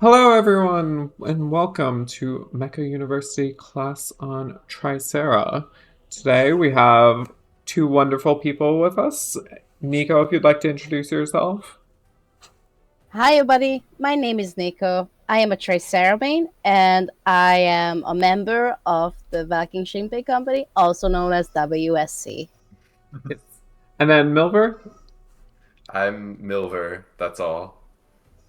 Hello, everyone, and welcome to Mecha University class on Tricera. Today we have two wonderful people with us. Niko, if you'd like to introduce yourself. Hi, everybody. My name is Niko. I am a Tricera main, and I am a member of the Viking Shinpei Company, also known as WSC. Yes. And then Milver. I'm Milver, that's all.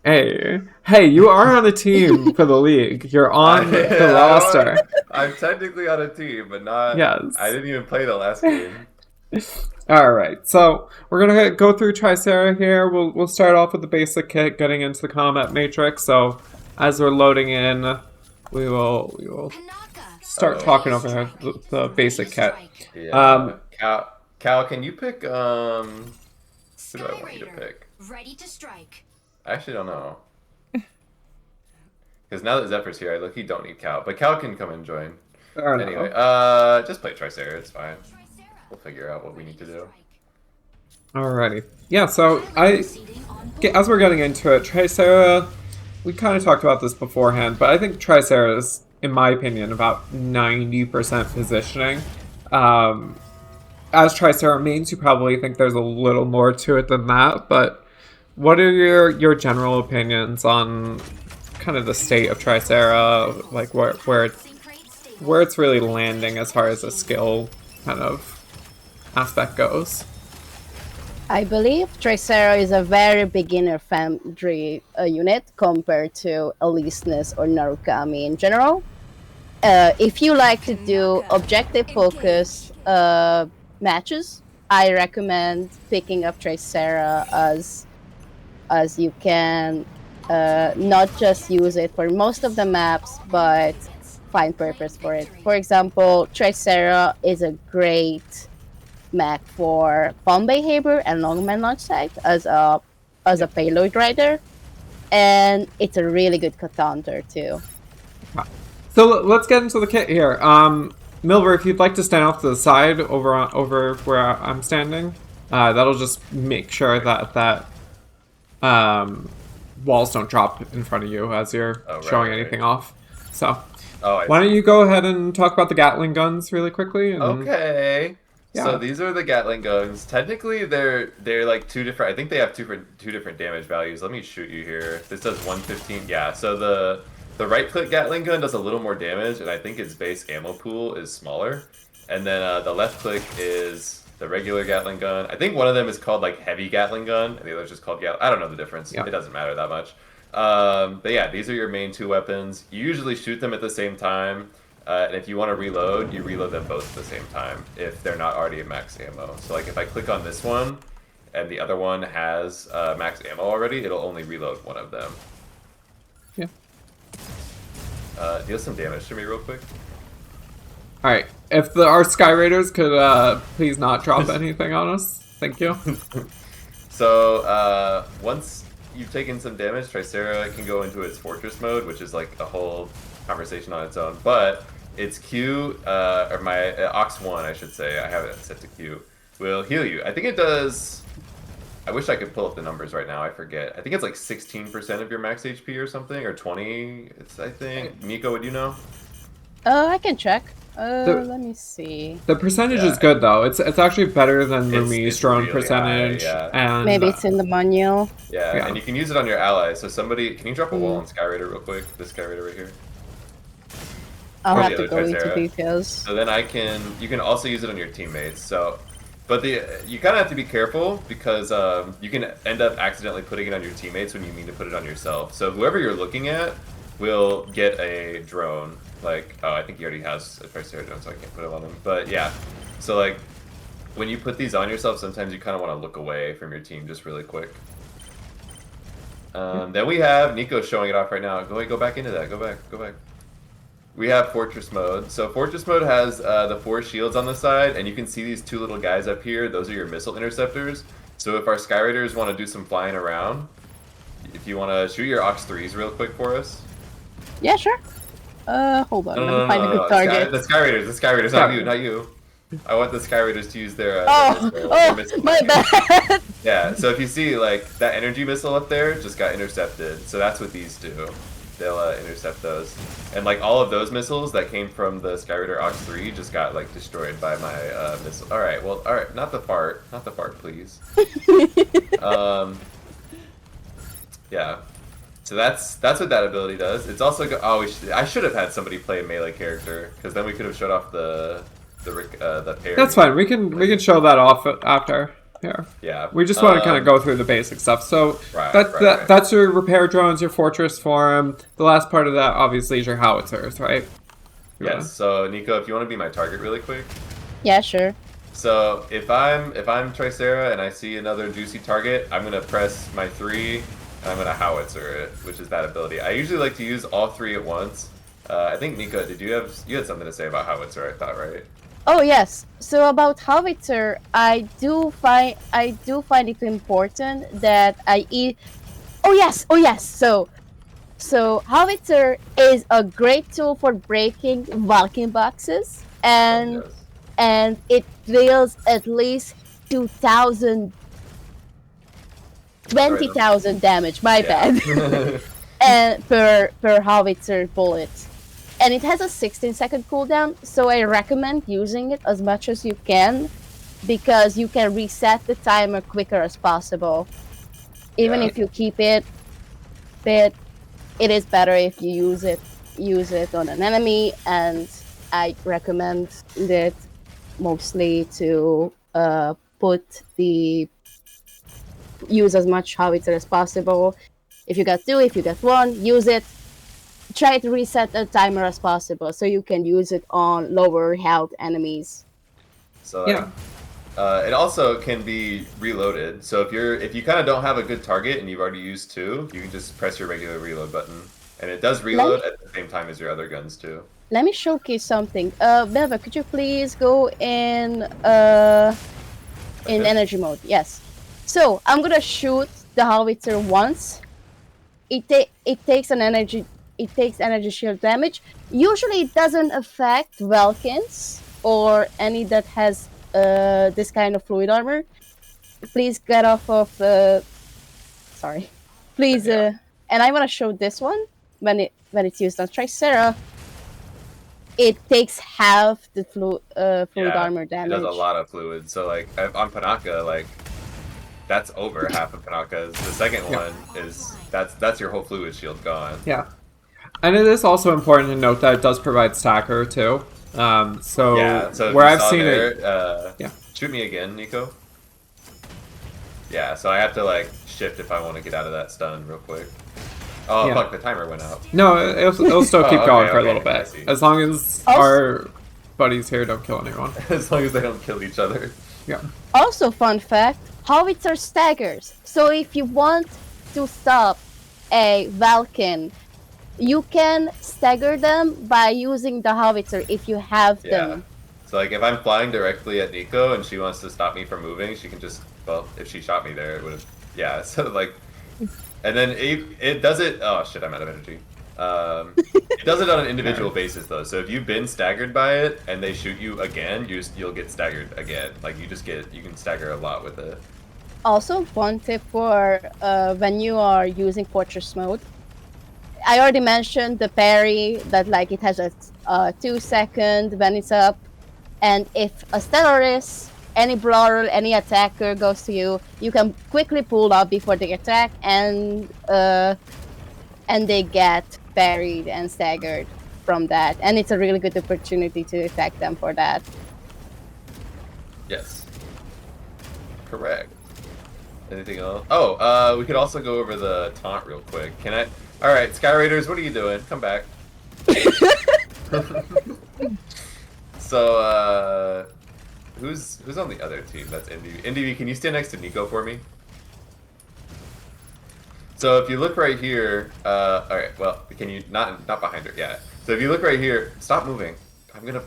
Hey, you are on a team for the league. You're I, on the I roster. I'm technically on a team, but not. I Yes. didn't even play the last game. All right, so we're gonna go through Tricera here. We'll start off with the basic kit, getting into the combat matrix. So as we're loading in, we will start talking Oh, over the basic kit. yeah. Um, Cal, can you pick? Who do I want you to pick? Ready to strike. I actually don't know. Because now that Zephyr's here, I look, don't need Cal, but Cal can come and join. I don't Anyway, know. just play Tricera. It's fine. We'll figure out what we need to do. Alrighty, yeah. So as we're getting into it, Tricera, we kind of talked about this beforehand, but I think Tricera is, in my opinion, about 90% positioning. Um, as Tricera mains, you probably think there's a little more to it than that, but what are your general opinions on kind of the state of Tricera, like where it's really landing as far as a skill kind of aspect goes? I believe Tricera is a very beginner foundry unit compared to Elysinus or Narukami in general. If you like to do objective focus matches, I recommend picking up Tricera as you can not just use it for most of the maps, but find purpose for it. For example, Tricera is a great mech for bomb behavior and longman launch site as a payload rider, and it's a really good counter too. So let's get into the kit here. Milver, if you'd like to stand off to the side over where I'm standing, that'll just make sure that um, walls don't drop in front of you as you're Oh, showing right. anything off. So Oh, I why don't see. you go ahead and talk about the Gatling guns really quickly? And Okay. So yeah, these are the Gatling guns. Technically, they're like two different. I think they have two different damage values. Let me shoot you here. This does 115. Yeah. So the right click Gatling gun does a little more damage, and I think its base ammo pool is smaller. And then the left click is the regular Gatling gun. I think one of them is called like heavy Gatling gun, and the other is just called Gatling. I don't know the difference. yeah, It doesn't matter that much. But yeah, these are your main two weapons. You usually shoot them at the same time. And if you want to reload, you reload them both at the same time if they're not already at max ammo. So like if I click on this one and the other one has max ammo already, it'll only reload one of them. yeah. Deal some damage to me real quick. All right. If our Sky Raiders could please not drop anything on us, thank you. So once you've taken some damage, Tricera can go into its fortress mode, which is like a whole conversation on its own. But its Q, or my Ox 1, I should say, I have it set to Q, will heal you. I think it does. I wish I could pull up the numbers right now. I forget. I think it's like 16% of your max HP or something, or 20. It's I think. Niko, would you know? I can check. The Let me see. the percentage is Yeah, good though. It's actually better than it's Rumi's drone really high. percentage, Yeah, and Maybe it's in the manual. yeah, yeah. and you can use it on your allies. So somebody, can you drop a wall Mm. on Sky Raider real quick? This Sky Raider right here. I'll Or have the to other go into Tricera. details. So then you can also use it on your teammates. So, but you kind of have to be careful because you can end up accidentally putting it on your teammates when you mean to put it on yourself. So whoever you're looking at will get a drone. Like, oh, I think he already has a Tricera drone, so I can't put it on him. But yeah, so like when you put these on yourself, sometimes you kind of want to look away from your team just really quick. Then we have Niko showing it off right now. Go back into that. Go back. We have Fortress Mode. So Fortress Mode has the 4 shields on the side, and you can see these 2 little guys up here. Those are your missile interceptors. So if our Sky Raiders want to do some flying around, if you want to shoot your Ox 3s real quick for us. Yeah, sure. Hold on. No, Let no, me no, find a no, good no. target. The Sky Raiders, not you, not you. I want the Sky Raiders to use their missile My launcher. bad. Yeah, so if you see, like, that energy missile up there just got intercepted. So that's what these do. They'll intercept those. And, like, all of those missiles that came from the Sky Raider Ox 3 just got, like, destroyed by my missile. Alright, well, alright, not the fart. Not the fart, please. Yeah. So that's what that ability does. It's also I should have had somebody play a melee character, because then we could have showed off the parry. That's fine. We can show that off after. Here. Yeah. We just want to kind of go through the basic stuff. So Right. that's your repair drones, your fortress forum. The last part of that, obviously, is your howitzers, right? Yes. So Niko, if you want to be my target really quick. Yeah, sure. So if I'm Tricera and I see another juicy target, I'm gonna press my 3 and I'm gonna howitzer it, which is that ability. I usually like to use all 3 at once. I think Niko, you had something to say about howitzer? I thought, right? Oh yes. So about howitzer, I do find it important that I eat. Oh yes. So howitzer is a great tool for breaking Vulcan boxes, and Yes. and it deals at least 2,000, 20,000 damage. My bad. And per howitzer bullet. And it has a 16-second cooldown, so I recommend using it as much as you can, because you can reset the timer quicker as possible. Even Yeah. if you keep it, but it is better if you use it on an enemy, and I recommend it mostly to use as much howitzer as possible. If you got 2, if you got 1, use it. Try to reset the timer as possible so you can use it on lower health enemies. So like, Yeah. it also can be reloaded. So if you kind of don't have a good target and you've already used 2, you can just press your regular reload button, and it does reload at the same time as your other guns too. Let me showcase something. Belva, could you please go in energy mode? Yes. So I'm gonna shoot the howitzer once. It takes energy shield damage. Usually it doesn't affect Vulcans or any that has this kind of fluid armor. Please get off of sorry. Please and I wanna show this one when it's used on Tricera. It takes half the fluid armor damage. It does a lot of fluid. So like on Panaka, like that's over half of Panaka's. The second one is that's your whole fluid shield gone. Yeah. And it is also important to note that it does provide stacker too. So where I've seen it, shoot me again, Niko. Yeah, so I have to like shift if I want to get out of that stun real quick. Oh fuck, the timer went out. No, it'll still keep going for a little I bit, see. as long as our buddies here don't kill anyone. As long as they don't kill each other. Yeah. Also, fun fact: howitzer staggers. So if you want to stop a Vulcan, you can stagger them by using the howitzer if you have them. So like if I'm flying directly at Niko and she wants to stop me from moving, she can just, well, if she shot me there, it would have, so like, and then it does it, oh shit, I'm out of energy. It does it on an individual basis though, so if you've been staggered by it and they shoot you again, you'll get staggered again. Like you can stagger a lot with it. Also, one tip for when you are using fortress mode. I already mentioned the parry, that like it has a 2-second when it's up, and if a terrorist, any brawler, any attacker goes to you, you can quickly pull up before they attack, and they get parried and staggered from that, and it's a really good opportunity to attack them for that. Yes. Correct. Anything else? Oh, we could also go over the taunt real quick. Can I? All right, Sky Raiders, what are you doing? Come back. So, who's on the other team? That's NDV. NDV, can you stand next to Niko for me? So if you look right here, all right. Well, can you not behind her? Yeah. So if you look right here, stop moving. I'm gonna.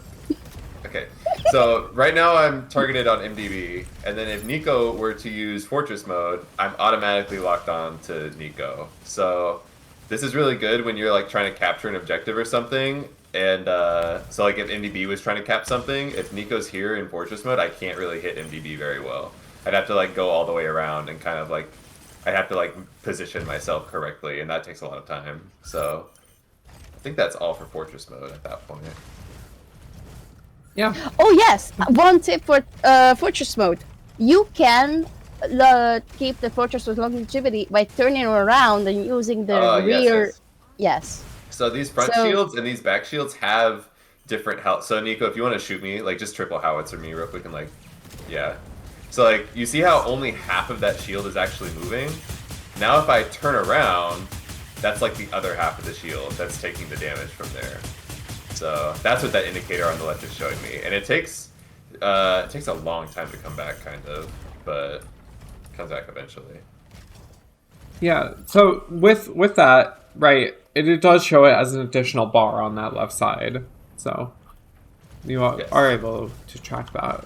Okay. So right now I'm targeted on MDB, and then if Niko were to use Fortress mode, I'm automatically locked on to Niko. So this is really good when you're like trying to capture an objective or something. And so like if MDB was trying to cap something, if Niko's here in Fortress mode, I can't really hit MDB very well. I'd have to like go all the way around and kind of like I'd have to like position myself correctly, and that takes a lot of time. So I think that's all for Fortress mode at that point. Yeah. Oh yes, one tip for Fortress mode. You can keep the Fortress with longevity by turning around and using the rear. Yes. So these front shields and these back shields have different health. So Niko, if you want to shoot me, like just triple howitzer me real quick and like, yeah. So like you see how only half of that shield is actually moving? Now if I turn around, that's like the other half of the shield that's taking the damage from there. So that's what that indicator on the left is showing me. And it takes a long time to come back kind of, but it comes back eventually. Yeah, so with that, right, it does show it as an additional bar on that left side. So you are able to track that.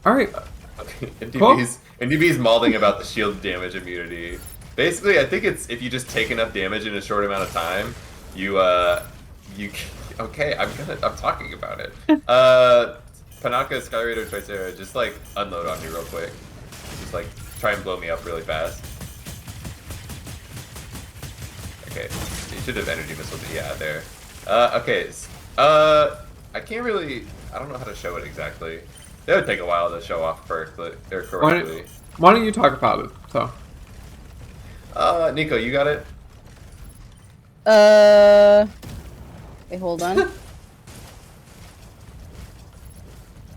Alright. Okay. Cool. NDB's malding about the shield damage immunity. Basically, I think it's if you just take enough damage in a short amount of time, you okay, I'm talking about it. Panaka, Skyraider, Tricera, just like unload on me real quick. Just like try and blow me up really fast. Okay, you should have energy missile. Yeah, there. Okay. I can't really. I don't know how to show it exactly. That would take a while to show off correctly. Why don't you talk about it? So. Niko, you got it. Wait, hold on.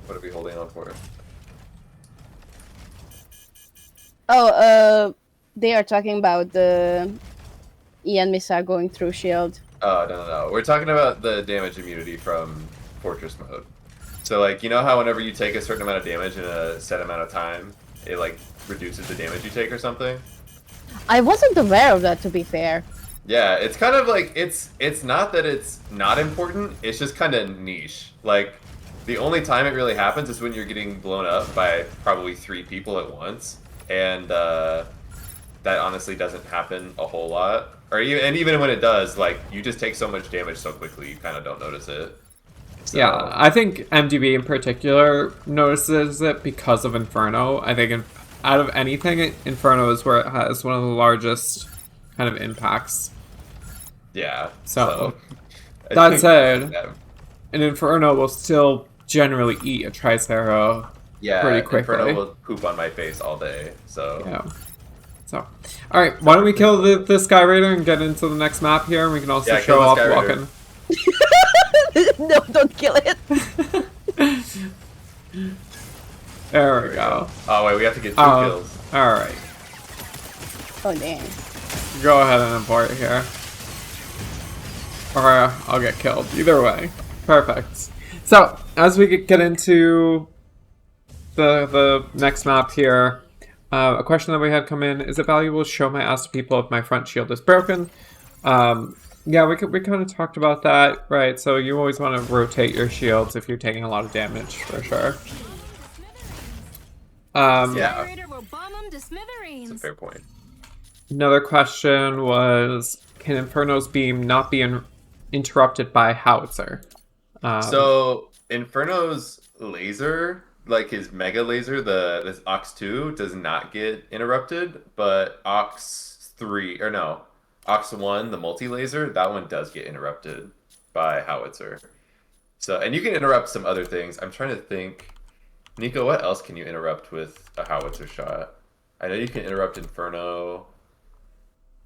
What are we holding on for? Oh, they are talking about the Ian Misa going through shield. Oh, no. We're talking about the damage immunity from Fortress mode. So, like, you know how whenever you take a certain amount of damage in a set amount of time, it, like, reduces the damage you take or something? I wasn't aware of that, to be fair. Yeah, it's kind of like, it's not that it's not important, it's just kind of niche. Like, the only time it really happens is when you're getting blown up by probably 3 people at once. And, that honestly doesn't happen a whole lot. Even when it does, like, you just take so much damage so quickly, you kind of don't notice it. So. Yeah, I think MDB in particular notices it because of Inferno. I think out of anything, Inferno is where it has one of the largest kind of impacts. Yeah. So that said, an Inferno will still generally eat a Tricera pretty quickly. Inferno will poop on my face all day. So yeah. So, all right, why don't we kill the Sky Raider and get into the next map here, and we can also show off walking. No, don't kill it. There we go. Oh wait, we have to get 2 kills. All right. Oh dang. Go ahead and import here, or I'll get killed. Either way, perfect. So as we get into the next map here. A question that we had come in: is it valuable to show my ass to people if my front shield is broken? Yeah, we kind of talked about that, right? So you always want to rotate your shields if you're taking a lot of damage, for sure. Yeah, that's a fair point. Another question was: can Inferno's beam not be interrupted by howitzer? So Inferno's laser, like his mega laser, this Ox 2 does not get interrupted, but Ox 1, the multi laser, that one does get interrupted by howitzer. So, and you can interrupt some other things. I'm trying to think, Niko, what else can you interrupt with a howitzer shot? I know you can interrupt Inferno.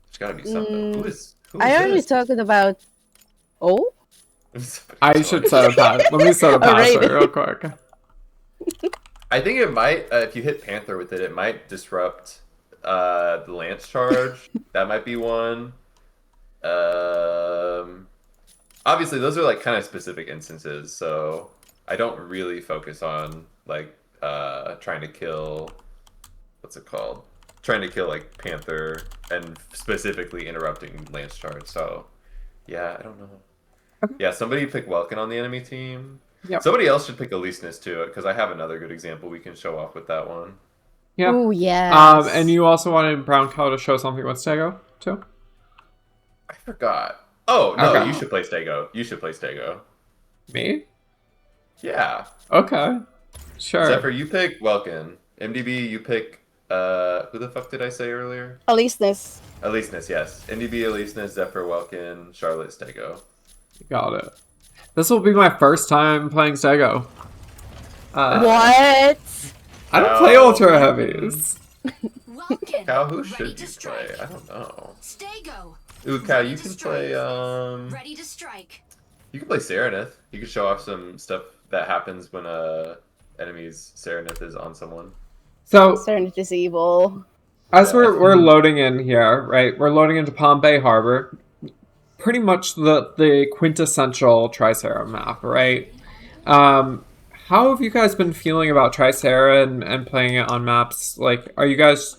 There's got to be something. Who is I only talked about. Oh. I should set a pass. Let me set a password real quick. I think it might, if you hit Panther with it, it might disrupt the Lance charge. That might be one. Obviously, those are like kind of specific instances, so I don't really focus on like trying to kill, what's it called? Trying to kill like Panther and specifically interrupting Lance charge. So yeah, I don't know. Yeah, somebody pick Welkin on the enemy team. Yep. Somebody else should pick Aleseness too, because I have another good example we can show off with that one. Yeah. Oh yes. And you also wanted Brown Cow to show something with Stego too? I forgot. Oh no, Okay. you should play Stego. You should play Stego. Me? Yeah. Okay. Sure. Zephyr, you pick Welkin. MDB, you pick who the fuck did I say earlier? Alisness. Aleseness, yes. MDB, Aleseness, Zephyr, Welkin, Charlotte, Stego. Got it. This will be my first time playing Stego. What? I don't play Ultra Heavies. Cal, who should you play? I don't know. Stego. Ooh, Cal, you can play Ready to strike. you can play Serenith. You can show off some stuff that happens when enemy's Serenith is on someone. So Serenity is evil. as we're loading in here, right? We're loading into Palm Bay Harbor. Pretty much the quintessential Tricera map, right? How have you guys been feeling about Tricera and playing it on maps? Like, are you guys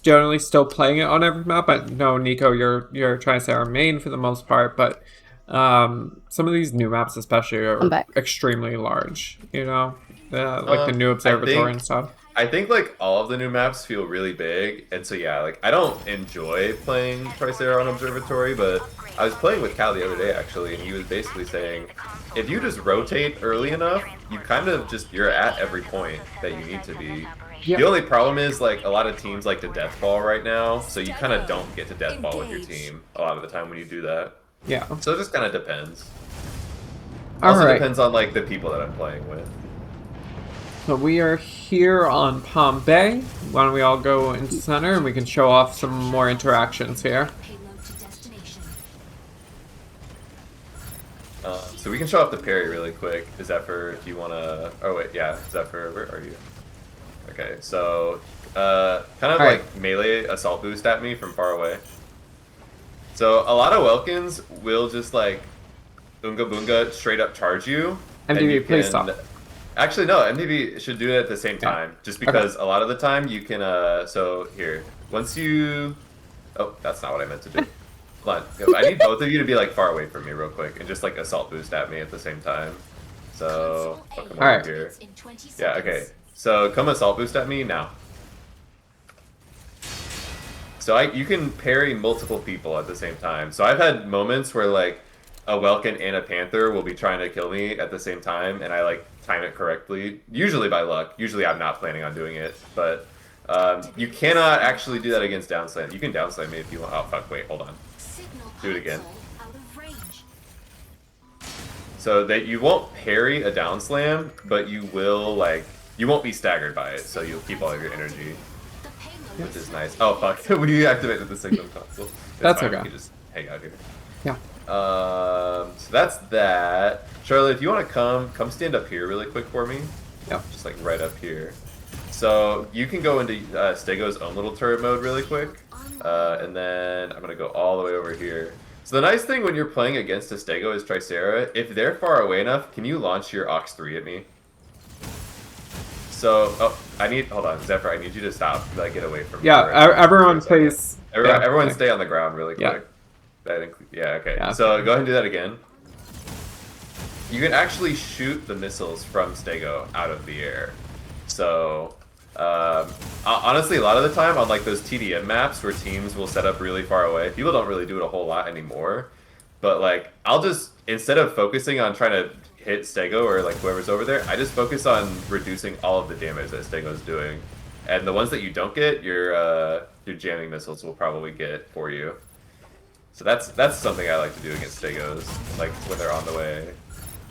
generally still playing it on every map? I know, Niko, you're Tricera main for the most part, but some of these new maps especially are extremely large, you know? Like the new observatory and stuff. I think like all of the new maps feel really big, and so yeah, like I don't enjoy playing Tricera on Observatory, but I was playing with Cal the other day actually, and he was basically saying, if you just rotate early enough, you kind of you're at every point that you need to be. Yeah. The only problem is like a lot of teams like to deathball right now, so you kind of don't get to deathball with your team a lot of the time when you do that. Yeah. So it just kind of depends. All Also right. depends on like the people that I'm playing with. So we are here on Palm Bay. Why don't we all go into center and we can show off some more interactions here. Payload to destination. So we can show off the parry really quick. Zephyr, if you want to... Oh wait, yeah, Zephyr, where are you? Okay, so kind of right. like melee assault boost at me from far away. So a lot of Welkins will just like Unga Boonga straight up charge you. MDB, please stop. Actually, no, MDB should do it at the same time. Just because a lot of the time you can, so here, once you... Oh, that's not what I meant to do. Hold on. I need both of you to be like far away from me real quick and just like assault boost at me at the same time. So, I'll come over here. Yeah, okay. So come assault boost at me now. So you can parry multiple people at the same time. So I've had moments where like a Welkin and a Panther will be trying to kill me at the same time, and I like time it correctly. Usually by luck. Usually I'm not planning on doing it, but you cannot actually do that against downslam. You can downslam me if you want. Oh fuck! Wait, hold on. Do it again. So that you won't parry a down slam, but you will like you won't be staggered by it, so you'll keep all of your energy, which is nice. Oh fuck! We activated the signal console. That's fine. okay. We can just hang out here. Yeah. So that's that. Charlotte, if you want to come stand up here really quick for me. Yep. Just like right up here. So you can go into Stego's own little turret mode really quick, and then I'm gonna go all the way over here. So the nice thing when you're playing against a Stego is Tricera. If they're far away enough, can you launch your Ox 3 at me? So, hold on, Zephyr, I need you to stop. Like, get away from me. Yeah, everyone please. Everyone stay on the ground really quick. Yeah. Okay. Yeah. So go ahead and do that again. You can actually shoot the missiles from Stego out of the air. So, honestly, a lot of the time on like those TDM maps where teams will set up really far away, people don't really do it a whole lot anymore. But like, I'll just, instead of focusing on trying to hit Stego or like whoever's over there, I just focus on reducing all of the damage that Stego's doing. And the ones that you don't get, your jamming missiles will probably get for you. So that's something I like to do against Stegos, like when they're on the way.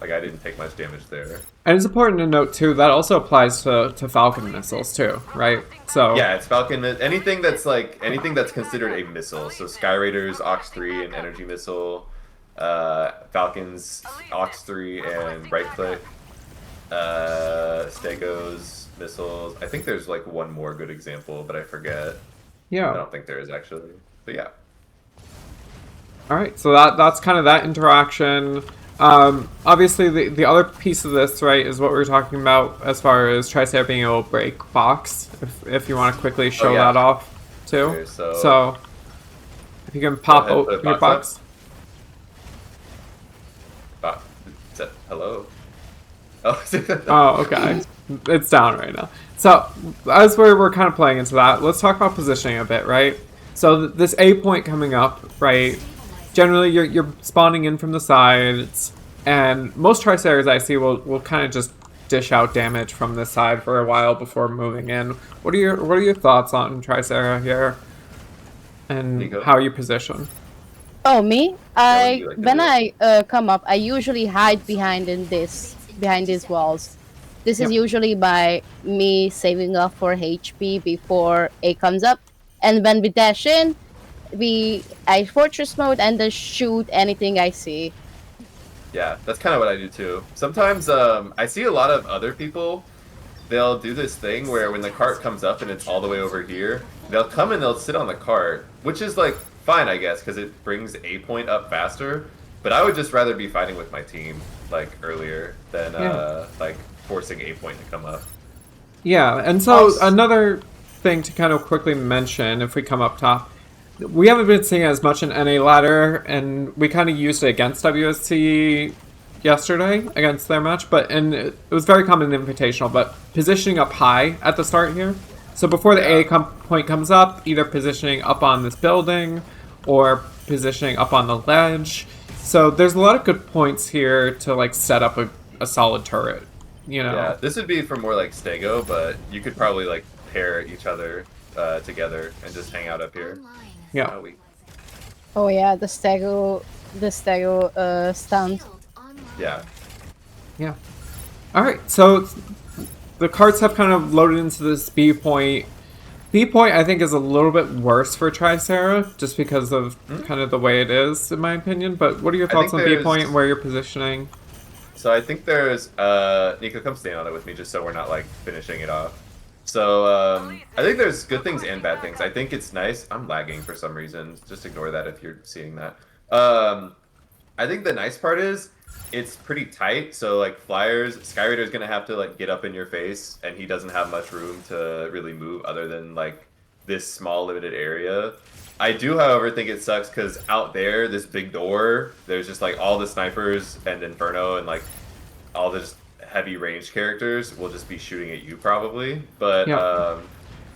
Like I didn't take much damage there. And it's important to note too that also applies to Falcon missiles too, right? So yeah, it's Falcon. Anything that's considered a missile. So Sky Raiders, Ox 3, and Energy Missile. Falcons, Ox 3, and right click. Stegos, missiles. I think there's like one more good example, but I forget. Yeah. I don't think there is actually. But yeah. All right, so that's kind of that interaction. Obviously, the other piece of this, right, is what we were talking about as far as Tricera being able to break box. If you want to quickly show that off, too. Okay, so if you can pop open your box. Hello. Oh. Oh, okay. It's down right now. So as we're kind of playing into that, let's talk about positioning a bit, right? So this A point coming up, right? generally you're spawning in from the sides, and most Triceras I see will kind of just dish out damage from this side for a while before moving in. What are your thoughts on Tricera here, and Niko? how you position? Oh, me? would you like to When do I come up, I usually hide behind these walls. This is Yep. usually by me saving up for HP before A comes up, and when we dash in, I fortress mode and then shoot anything I see. Yeah, that's kind of what I do too. Sometimes I see a lot of other people. They'll do this thing where when the cart comes up and it's all the way over here, they'll come and they'll sit on the cart, which is like fine, I guess, because it brings a point up faster. But I would just rather be fighting with my team like earlier than like forcing a point to come up. Yeah, and so another thing to kind of quickly mention if we come up top, we haven't been seeing as much in NA ladder, and we kind of used it against WSC yesterday against their match, and it was very common in Invitational, but positioning up high at the start here. So before the A point comes up, either positioning up on this building or positioning up on the ledge. So there's a lot of good points here to like set up a solid turret, you know. Yeah, this would be for more like Stego, but you could probably like pair each other together and just hang out up here. Online. Yeah. Oh, we- Oh yeah, the stego stunt. Build online. yeah. Yeah. All right. So the carts have kind of loaded into this B point. B point, I think, is a little bit worse for Tricera, just because of kind of the way it is, in my opinion. But what are your I thoughts think on B there's- point and where you're positioning? So I think there's Niko, come stand on it with me just so we're not like finishing it off. So I think there's good things and bad things. I think it's nice. I'm lagging for some reason. Just ignore that if you're seeing that. I think the nice part is it's pretty tight. So like flyers, Skyraider's gonna have to like get up in your face, and he doesn't have much room to really move other than like this small limited area. I do, however, think it sucks because out there, this big door, there's just like all the snipers and Inferno and like all the just heavy range characters will just be shooting at you probably. But Yeah.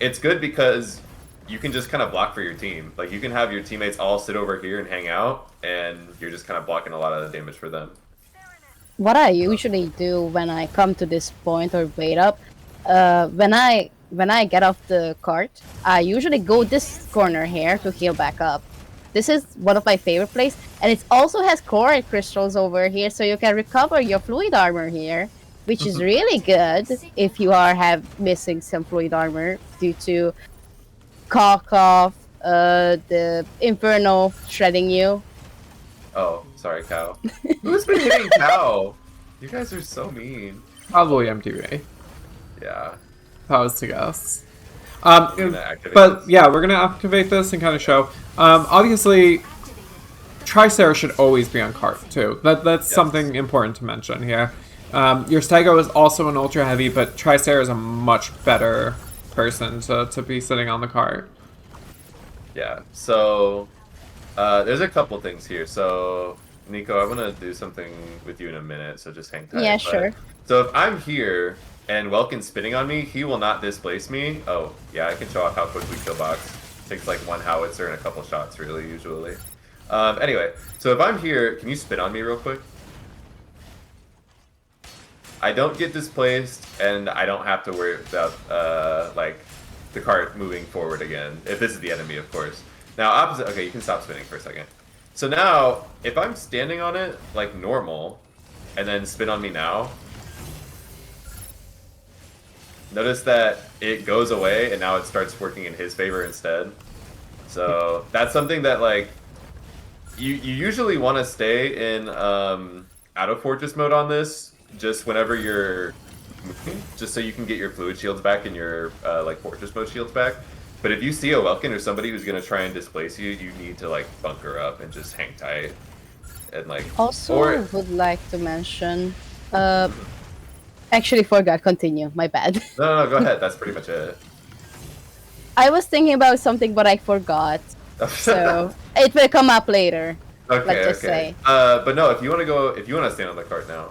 it's good because you can just kind of block for your team. Like you can have your teammates all sit over here and hang out, and you're just kind of blocking a lot of the damage for them. What I usually do when I come to this point or wait up, when I get off the cart, I usually go this corner here to heal back up. This is one of my favorite places, and it also has core crystals over here, so you can recover your fluid armor here, which is really good if you are missing some fluid armor due to cock off, the Inferno shredding you. Oh, sorry, Cow. Who's been hitting Cow? You guys are so mean. Probably MTV. Yeah. If I was to guess. gonna activate But this. yeah, we're gonna activate this and kind of show. Obviously, Tricera should always be on cart too. That's Yes. something important to mention here. Your Stego is also an ultra heavy, but Tricera is a much better person to be sitting on the cart. Yeah, so there's a couple things here. So, Niko, I'm going to do something with you in a minute, so just hang tight. Yeah, But- sure. So if I'm here and Welkin's spinning on me, he will not displace me. Oh, yeah, I can show off how quick we kill box. Takes like one howitzer and a couple shots, really, usually. Anyway, so if I'm here, can you spin on me real quick? I don't get displaced, and I don't have to worry about, like, the cart moving forward again. If this is the enemy, of course. Now, opposite... Okay, you can stop spinning for a second. So now, if I'm standing on it, like normal, and then spin on me now, notice that it goes away, and now it starts working in his favor instead. So, that's something that, like, you usually want to stay in out of fortress mode on this, just whenever you're moving, just so you can get your fluid shields back and your like fortress mode shields back. But if you see a Welkin or somebody who's gonna try and displace you, you need to like bunker up and just hang tight and like. Also, or would like to mention. Actually, forgot. Continue. My bad. no, go ahead. That's pretty much it. I was thinking about something, but I forgot. So it will come up later. okay, let's just okay. say. But no, if you want to stand on the cart now.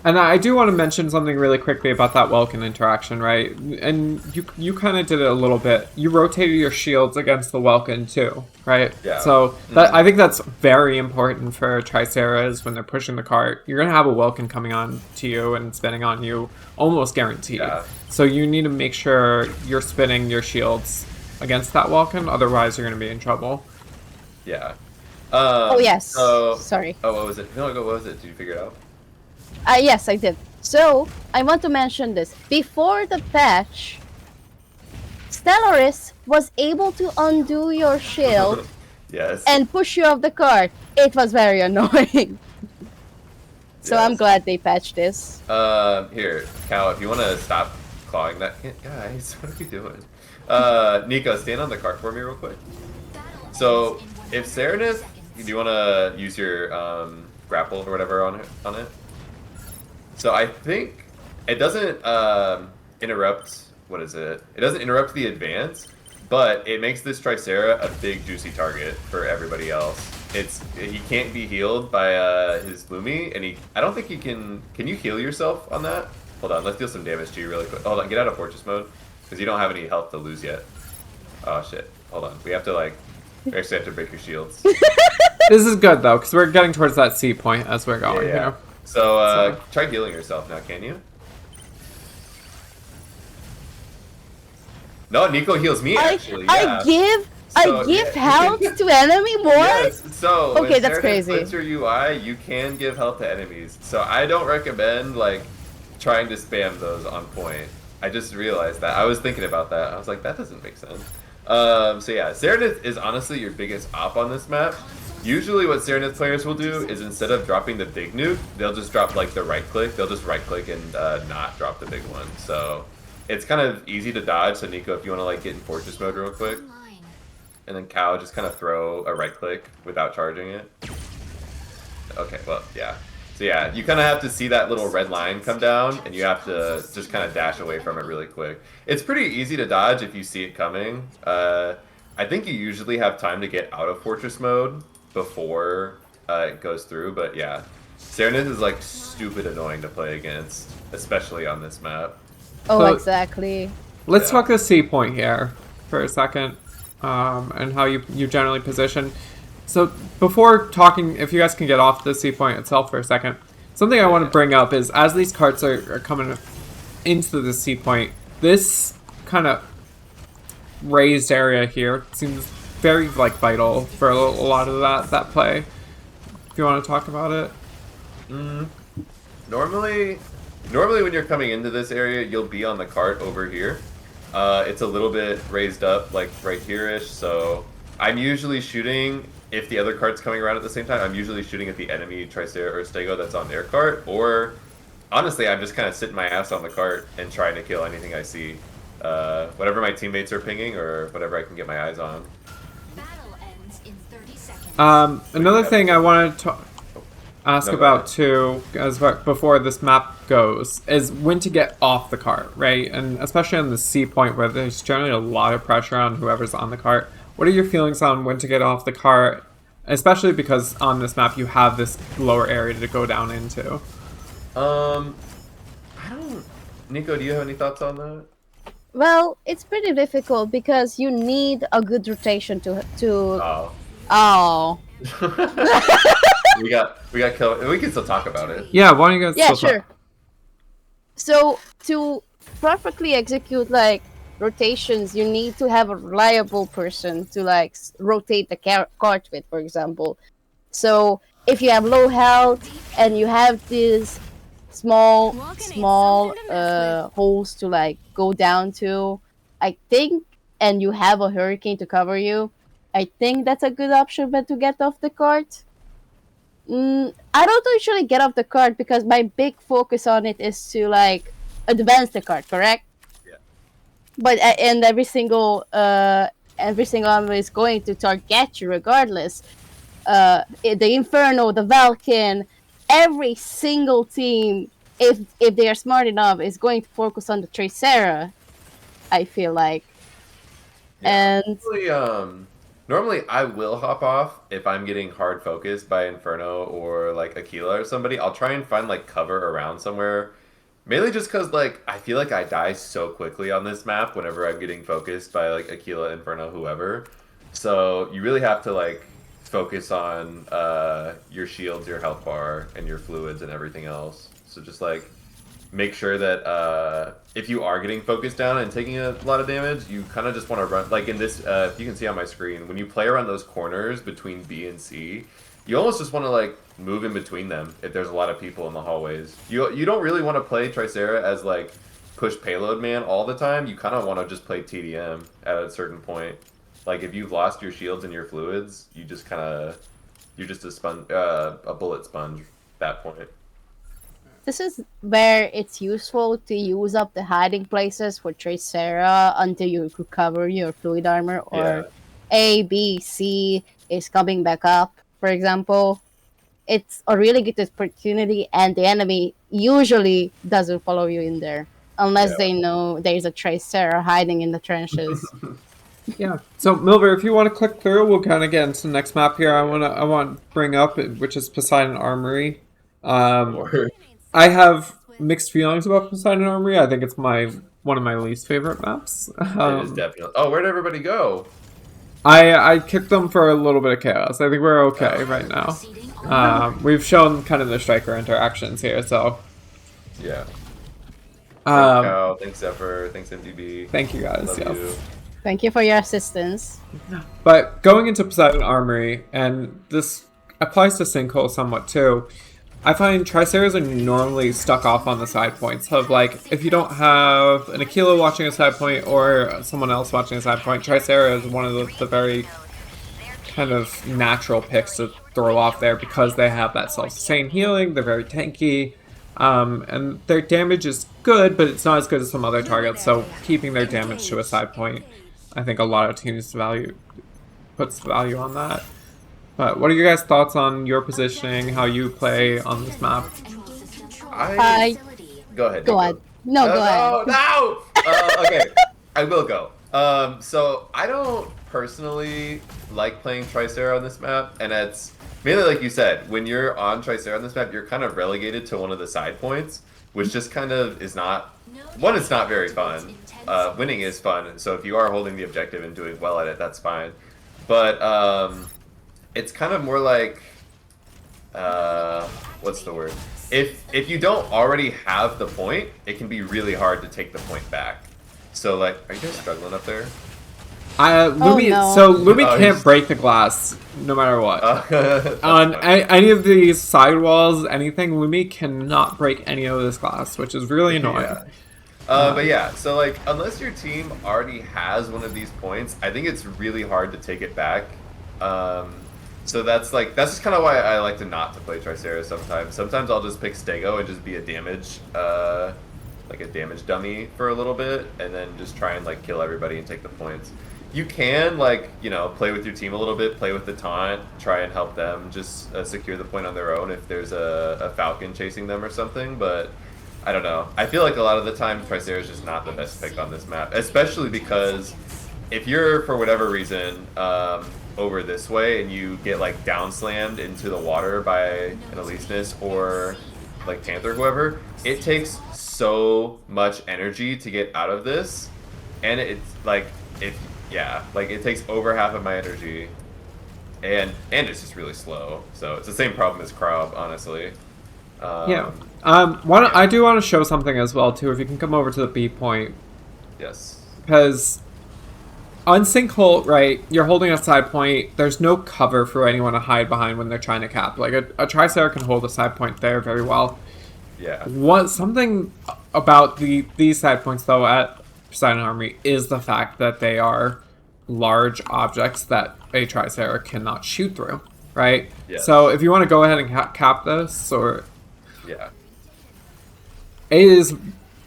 And I do want to mention something really quickly about that Welkin interaction, right? And you kind of did it a little bit. You rotated your shields against the Welkin too, right? Yeah. So that I think that's very important for Triceras when they're pushing the cart. You're gonna have a Welkin coming on to you and spinning on you, almost guaranteed. Yeah. So you need to make sure you're spinning your shields against that Welkin, otherwise you're gonna be in trouble. Yeah. Oh yes. So, Sorry. oh, what was it? No, what was it? Did you figure it out? Yes, I did. So I want to mention this. Before the patch, Stellaris was able to undo your shield Yes. and push you off the cart. It was very annoying. So I'm Yes. glad they patched this. Here, Cal, if you want to stop clawing that, guys, what are we doing? Niko, stand on the cart for me real quick. So, if Serenith, do you want to use your grapple or whatever on it? So I think it doesn't interrupt. What is it? It doesn't interrupt the advance, but it makes this Tricera a big juicy target for everybody else. He can't be healed by his Lumi, and I don't think he can. Can you heal yourself on that? Hold on, let's deal some damage to you really quick. Hold on, get out of fortress mode because you don't have any health to lose yet. Oh shit! Hold on, we actually have to break your shields. This is good though, because we're getting towards that C point as we're going. Yeah. You know? So try healing yourself now, can you? No, Niko heals me actually. Yeah. I give health to enemy more. Yes. So Okay, when that's Serenith crazy. splits your UI, you can give health to enemies. So I don't recommend trying to spam those on point. I just realized that. I was thinking about that. I was like, that doesn't make sense. So yeah, Serenith is honestly your biggest op on this map. Usually what Serenith players will do is instead of dropping the big nuke, they'll just drop the right click. They'll just right click and not drop the big one. So it's kind of easy to dodge. So Niko, if you want to get in fortress mode real quick, and then Cow just kind of throw a right click without charging it. Okay, well, yeah. So yeah, you kind of have to see that little red line come down, and you have to just kind of dash away from it really quick. It's pretty easy to dodge if you see it coming. I think you usually have time to get out of fortress mode before it goes through, but yeah. Serenith is stupid annoying to play against, especially on this map. Oh, So- exactly. Let's Yeah. talk the C point here for a second, and how you generally position. So before talking, if you guys can get off the C point itself for a second, something I want to bring up is as these carts are coming into the C point, this kind of raised area here seems very vital for a lot of that play. If you want to talk about it. Normally when you're coming into this area, you'll be on the cart over here. It's a little bit raised up, right here-ish, so I'm usually shooting, if the other cart's coming around at the same time, I'm usually shooting at the enemy Tricera or Stego that's on their cart, or honestly, I'm just kind of sitting my ass on the cart and trying to kill anything I see. Whatever my teammates are pinging, or whatever I can get my eyes on. Battle ends in 30 seconds. Another thing I wanted to ask No, go about ahead. too, before this map goes, is when to get off the cart, right? And especially on the C point where there's generally a lot of pressure on whoever's on the cart. What are your feelings on when to get off the cart, especially because on this map you have this lower area to go down into? I don't... Niko, do you have any thoughts on that? Well, it's pretty difficult because you need a good rotation to. Oh. Oh. we got killed. We can still talk about it. Yeah, why don't you guys Yeah, still sure. talk? So to perfectly execute rotations, you need to have a reliable person to rotate the cart with, for example. So if you have low health and you have these small holes to go down to, I think, and you have a hurricane to cover you, I think that's a good option. But to get off the cart, I don't usually get off the cart because my big focus on it is to advance the cart, correct? Yeah. But and every single enemy is going to target you regardless. The Inferno, the Valken, every single team, if they are smart enough, is going to focus on the Tricera. I feel like, Yeah, and usually, Normally, I will hop off if I'm getting hard focused by Inferno or like Aquila or somebody. I'll try and find like cover around somewhere. Mainly just because like I feel like I die so quickly on this map whenever I'm getting focused by like Aquila, Inferno, whoever. So you really have to like focus on your shields, your health bar, and your fluids and everything else. So just like make sure that if you are getting focused down and taking a lot of damage, you kind of just want to run. Like in this, if you can see on my screen, when you play around those corners between B and C, you almost just want to like move in between them if there's a lot of people in the hallways. You don't really want to play Tricera as like push payload man all the time. You kind of want to just play TDM at a certain point. Like if you've lost your shields and your fluids, you just kind of you're just a bullet sponge at that point. This is where it's useful to use up the hiding places for Tricera until you recover your fluid armor, or A, B, C is coming back up, for example. It's a really good opportunity, and the enemy usually doesn't follow you in there unless they know there's a Tricera hiding in the trenches. Yeah. So Milver, if you want to click through, we'll kind of get into the next map here. I want to bring up, which is Poseidon Armory. I have mixed feelings about Poseidon Armory. I think it's one of my least favorite maps. It is definitely. Oh, where'd everybody go? I kicked them for a little bit of chaos. I think we're okay right now. We've shown kind of the striker interactions here, so yeah. Thanks, Cal. Thanks, Zephyr. Thanks, MDB. Thank you guys. Love Yes. you. Thank you for your assistance. But going into Poseidon Armory, and this applies to Sinkhole somewhat too, I find Triceras are normally stuck off on the side points of like, if you don't have an Aquila watching a side point or someone else watching a side point, Tricera is one of the very kind of natural picks to throw off there because they have that self-sustain healing, they're very tanky, and their damage is good, but it's not as good as some other targets, so keeping their damage to a side point, I think a lot of teams puts value on that. But what are your guys' thoughts on your positioning, how you play on this map? Go ahead. Go ahead. No, go ahead. No! Okay, I will go. So I don't personally like playing Tricera on this map, and it's mainly like you said, when you're on Tricera on this map, you're kind of relegated to one of the side points, which just kind of is not... One, it's not very fun. Winning is fun, so if you are holding the objective and doing well at it, that's fine. But, it's kind of more like, what's the word? If you don't already have the point, it can be really hard to take the point back. So like, are you guys struggling up there? Lumi, no. So Lumi can't break the glass no matter what. On any of these sidewalls, anything, Lumi cannot break any of this glass, which is really annoying. Yeah. But yeah, so like, unless your team already has one of these points, I think it's really hard to take it back. So that's just kind of why I like to not to play Tricera sometimes. Sometimes I'll just pick Stego and just be a damage, like a damage dummy for a little bit, and then just try and like kill everybody and take the points. You can like, you know, play with your team a little bit, play with the taunt, try and help them just secure the point on their own if there's a Falcon chasing them or something, but I don't know. I feel like a lot of the time Tricera is just not the best pick on this map, especially because if you're, for whatever reason, over this way and you get like down slammed into the water by an Aleseness or like Panther, whoever, it takes so much energy to get out of this, and it's like it takes over half of my energy, and it's just really slow. So it's the same problem as Krob, honestly. I do want to show something as well too. If you can come over to the B point. Yes. Because on Sinkhole, right, you're holding a side point. There's no cover for anyone to hide behind when they're trying to cap. Like, a Tricera can hold a side point there very well. Yeah. Something about these side points, though, at Poseidon Armory is the fact that they are large objects that a Tricera cannot shoot through, right? Yes. So if you want to go ahead and cap this, or... Yeah. It is...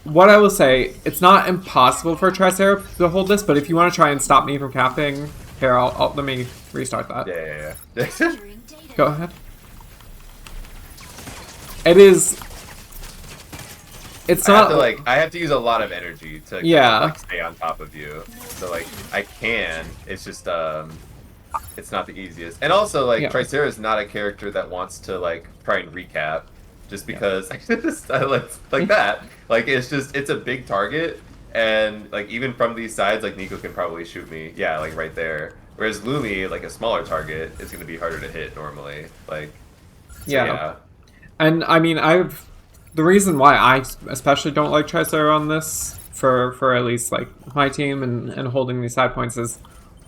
What I will say, it's not impossible for a Tricera to hold this, but if you want to try and stop me from capping, here, let me restart that. Yeah. Go ahead. It is... It's not... I have to use a lot of energy to kind of, stay on top of you. So, like, I can. It's just, it's not the easiest. And also, like, Yeah. Tricera is not a character that wants to, like, try and recap just because I like that. Like, it's a big target, and, like, even from these sides, like, Niko can probably shoot me. Yeah, like, right there. Whereas Lumi, like, a smaller target, is going to be harder to hit normally. Like, so, yeah. And, I mean, the reason why I especially don't like Tricera on this, for at least, like, my team and holding these side points is,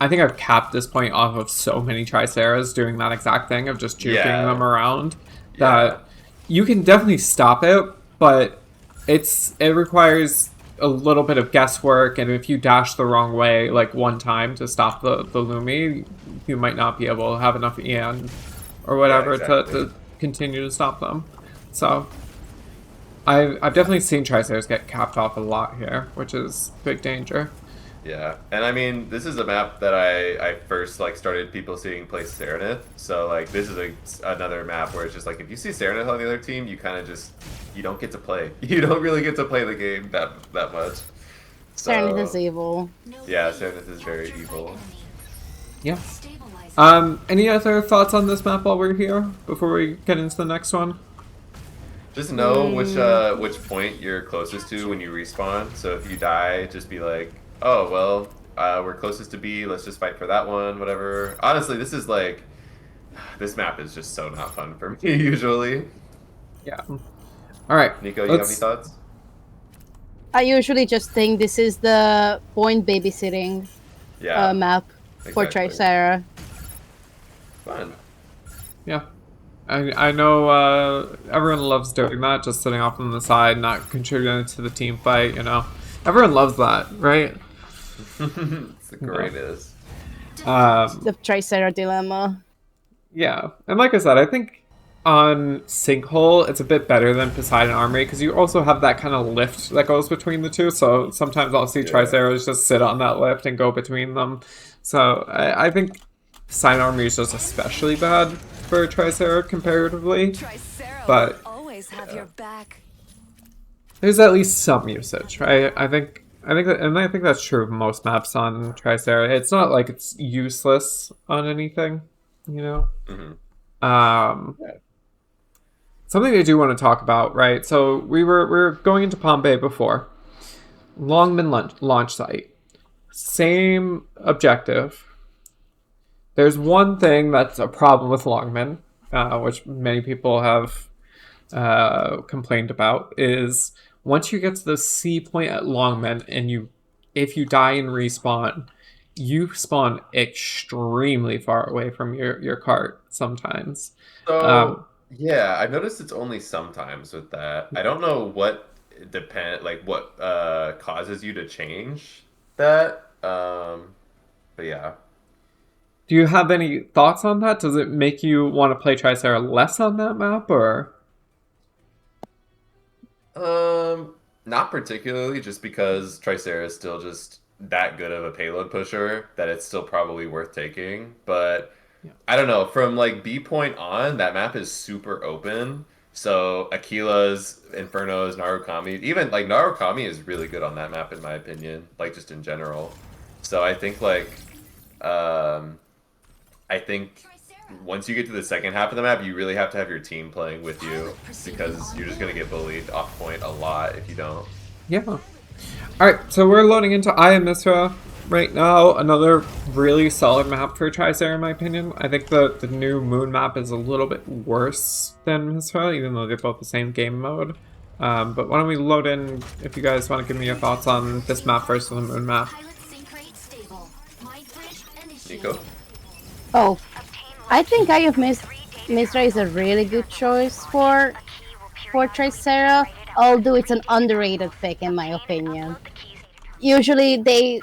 I think I've capped this point off of so many Triceras doing that exact thing of just juking them around, that you can definitely stop it, but it requires a little bit of guesswork, and if you dash the wrong way, like, one time to stop the Lumi, you might not be able to have enough EN or whatever to continue to stop them. So I've definitely seen Triceras get capped off a lot here, which is big danger. Yeah, and I mean, this is a map that I first, like, started people seeing play Serenith, so, like, this is another map where it's just, like, if you see Serenith on the other team, you kind of just, you don't get to play. You don't really get to play the game that much. So, Serenith is evil. Yeah, Serenith is very evil. Yeah. Any other thoughts on this map while we're here, before we get into the next one? Just know which point you're closest to when you respawn, so if you die, just be like, oh, well, we're closest to B, let's just fight for that one, whatever. Honestly, this map is just so not fun for me, usually. Yeah. Alright. Niko, you have any thoughts? I usually just think this is the point babysitting map for Tricera. Fun. Yeah. I know everyone loves doing that, just sitting off on the side, not contributing to the team fight, you know. Everyone loves that, right? It's the greatest. The Tricera dilemma. Yeah, and like I said, I think on Sinkhole, it's a bit better than Poseidon Armory, because you also have that kind of lift that goes between the two, so sometimes I'll see Triceras just sit on that lift and go between them. So I think Poseidon Armory is just especially bad for Tricera comparatively, but always have your back. There's at least some usage, right? I think that's true of most maps on Tricera. It's not like it's useless on anything, you know. Something I do want to talk about, right? So we were going into Palm Bay before. Longman launch site, same objective. There's one thing that's a problem with Longman, which many people have complained about, is once you get to the C point at Longman and if you die and respawn, you spawn extremely far away from your cart sometimes. So yeah, I've noticed it's only sometimes with that. I don't know what causes you to change that. But yeah. Do you have any thoughts on that? Does it make you want to play Tricera less on that map, or? Not particularly, just because Tricera is still just that good of a payload pusher that it's still probably worth taking. But I don't know, from like B point on, that map is super open. So Aquila's, Inferno's, Narukami, even like Narukami is really good on that map in my opinion, like just in general. So I think like once you get to the second half of the map, you really have to have your team playing with you, because you're just going to get bullied off point a lot if you don't. Yeah. Alright, so we're loading into Eye of Mithra right now. Another really solid map for Tricera in my opinion. I think the new Moon map is a little bit worse than Mithra, even though they're both the same game mode. But why don't we load in, if you guys want to give me your thoughts on this map versus the Moon map. Niko? Oh, I think Eye of Mithra is a really good choice for Tricera, although it's an underrated pick in my opinion. Usually they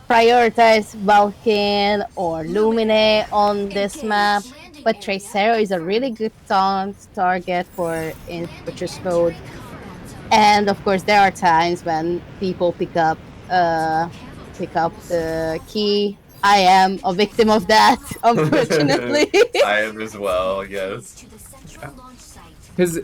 prioritize Vulcan or Lumine on this map, but Tricera is a really good taunt target for in Fortress mode. And of course there are times when people pick up the key. I am a victim of that, unfortunately. I am as well, yes. Because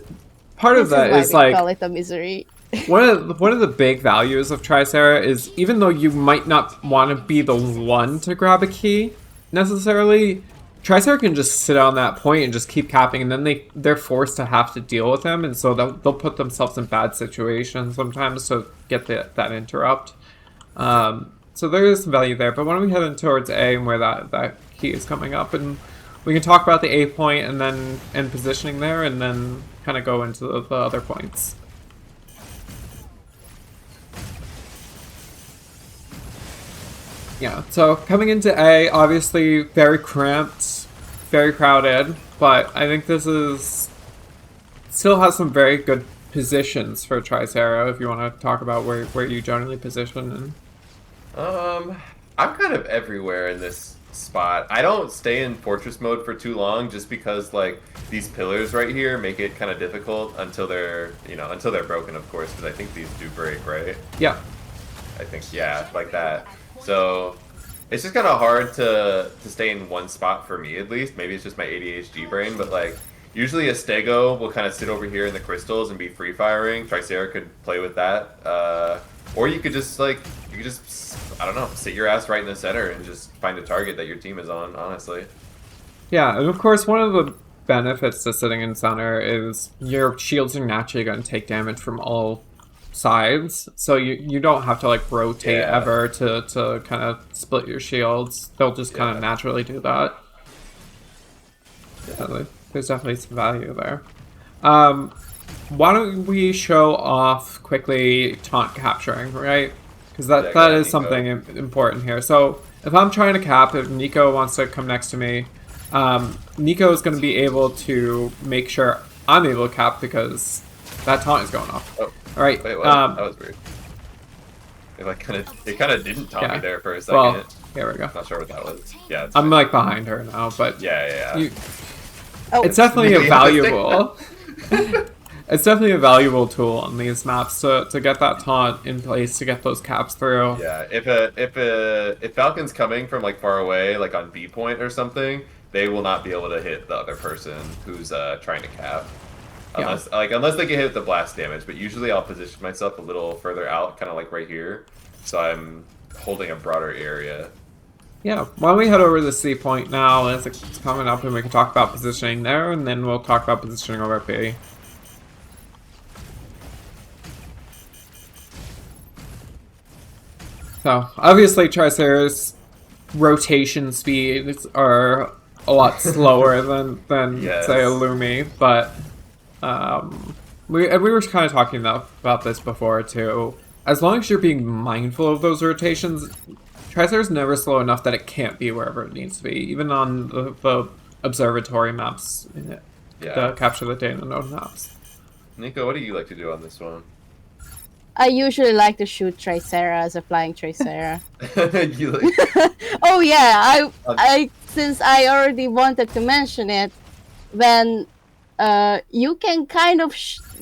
part of that is like, call it a misery. one of the big values of Tricera is, even though you might not want to be the one to grab a key, necessarily. Tricera can just sit on that point and just keep capping, and then they're forced to have to deal with him, and so they'll put themselves in bad situations sometimes to get that interrupt. So there is some value there, but why don't we head in towards A and where that key is coming up, and we can talk about the A point and positioning there, and then kind of go into the other points. Yeah, so coming into A, obviously very cramped, very crowded, but I think this is still has some very good positions for Tricera if you want to talk about where you generally position. I'm kind of everywhere in this spot. I don't stay in fortress mode for too long just because like these pillars right here make it kind of difficult until they're broken, of course, because I think these do break, right? Yeah. I think, yeah, like that. So it's just kind of hard to stay in one spot for me, at least. Maybe it's just my ADHD brain, but like usually a Stego will kind of sit over here in the crystals and be free firing. Tricera could play with that, or you could just I don't know, sit your ass right in the center and just find a target that your team is on. Honestly. Yeah, and of course one of the benefits to sitting in center is your shields are naturally going to take damage from all sides, so you don't have to like rotate ever to kind of split your shields. They'll just kind of naturally do that. Yeah, there's definitely some value there. Why don't we show off quickly taunt capturing, right? Because that is something important here. So if I'm trying to cap, if Niko wants to come next to me, Niko is going to be able to make sure I'm able to cap because that taunt is going off. Oh. All right. Wait, what? That was weird. It kind of didn't taunt me there for a second. Well, here we go. Not sure what that was. Yeah, it's I'm fine. like behind her now, but Yeah. It's definitely a valuable. It's definitely a valuable tool on these maps to get that taunt in place to get those caps through. Yeah, if Falcon's coming from like far away, like on B point or something, they will not be able to hit the other person who's trying to cap. Unless they get hit with the blast damage, but usually I'll position myself a little further out, kind of like right here, so I'm holding a broader area. Yeah, why don't we head over to the C point now as it's coming up, and we can talk about positioning there, and then we'll talk about positioning over B. So obviously Tricera's rotation speeds are a lot slower than say a Lumi, but we were kind of talking about this before too. As long as you're being mindful of those rotations, Tricera's never slow enough that it can't be wherever it needs to be, even on the observatory maps, the capture the data node maps. Niko, what do you like to do on this one? I usually like to shoot Tricera as a flying Tricera. Oh yeah, I since I already wanted to mention it, when you can kind of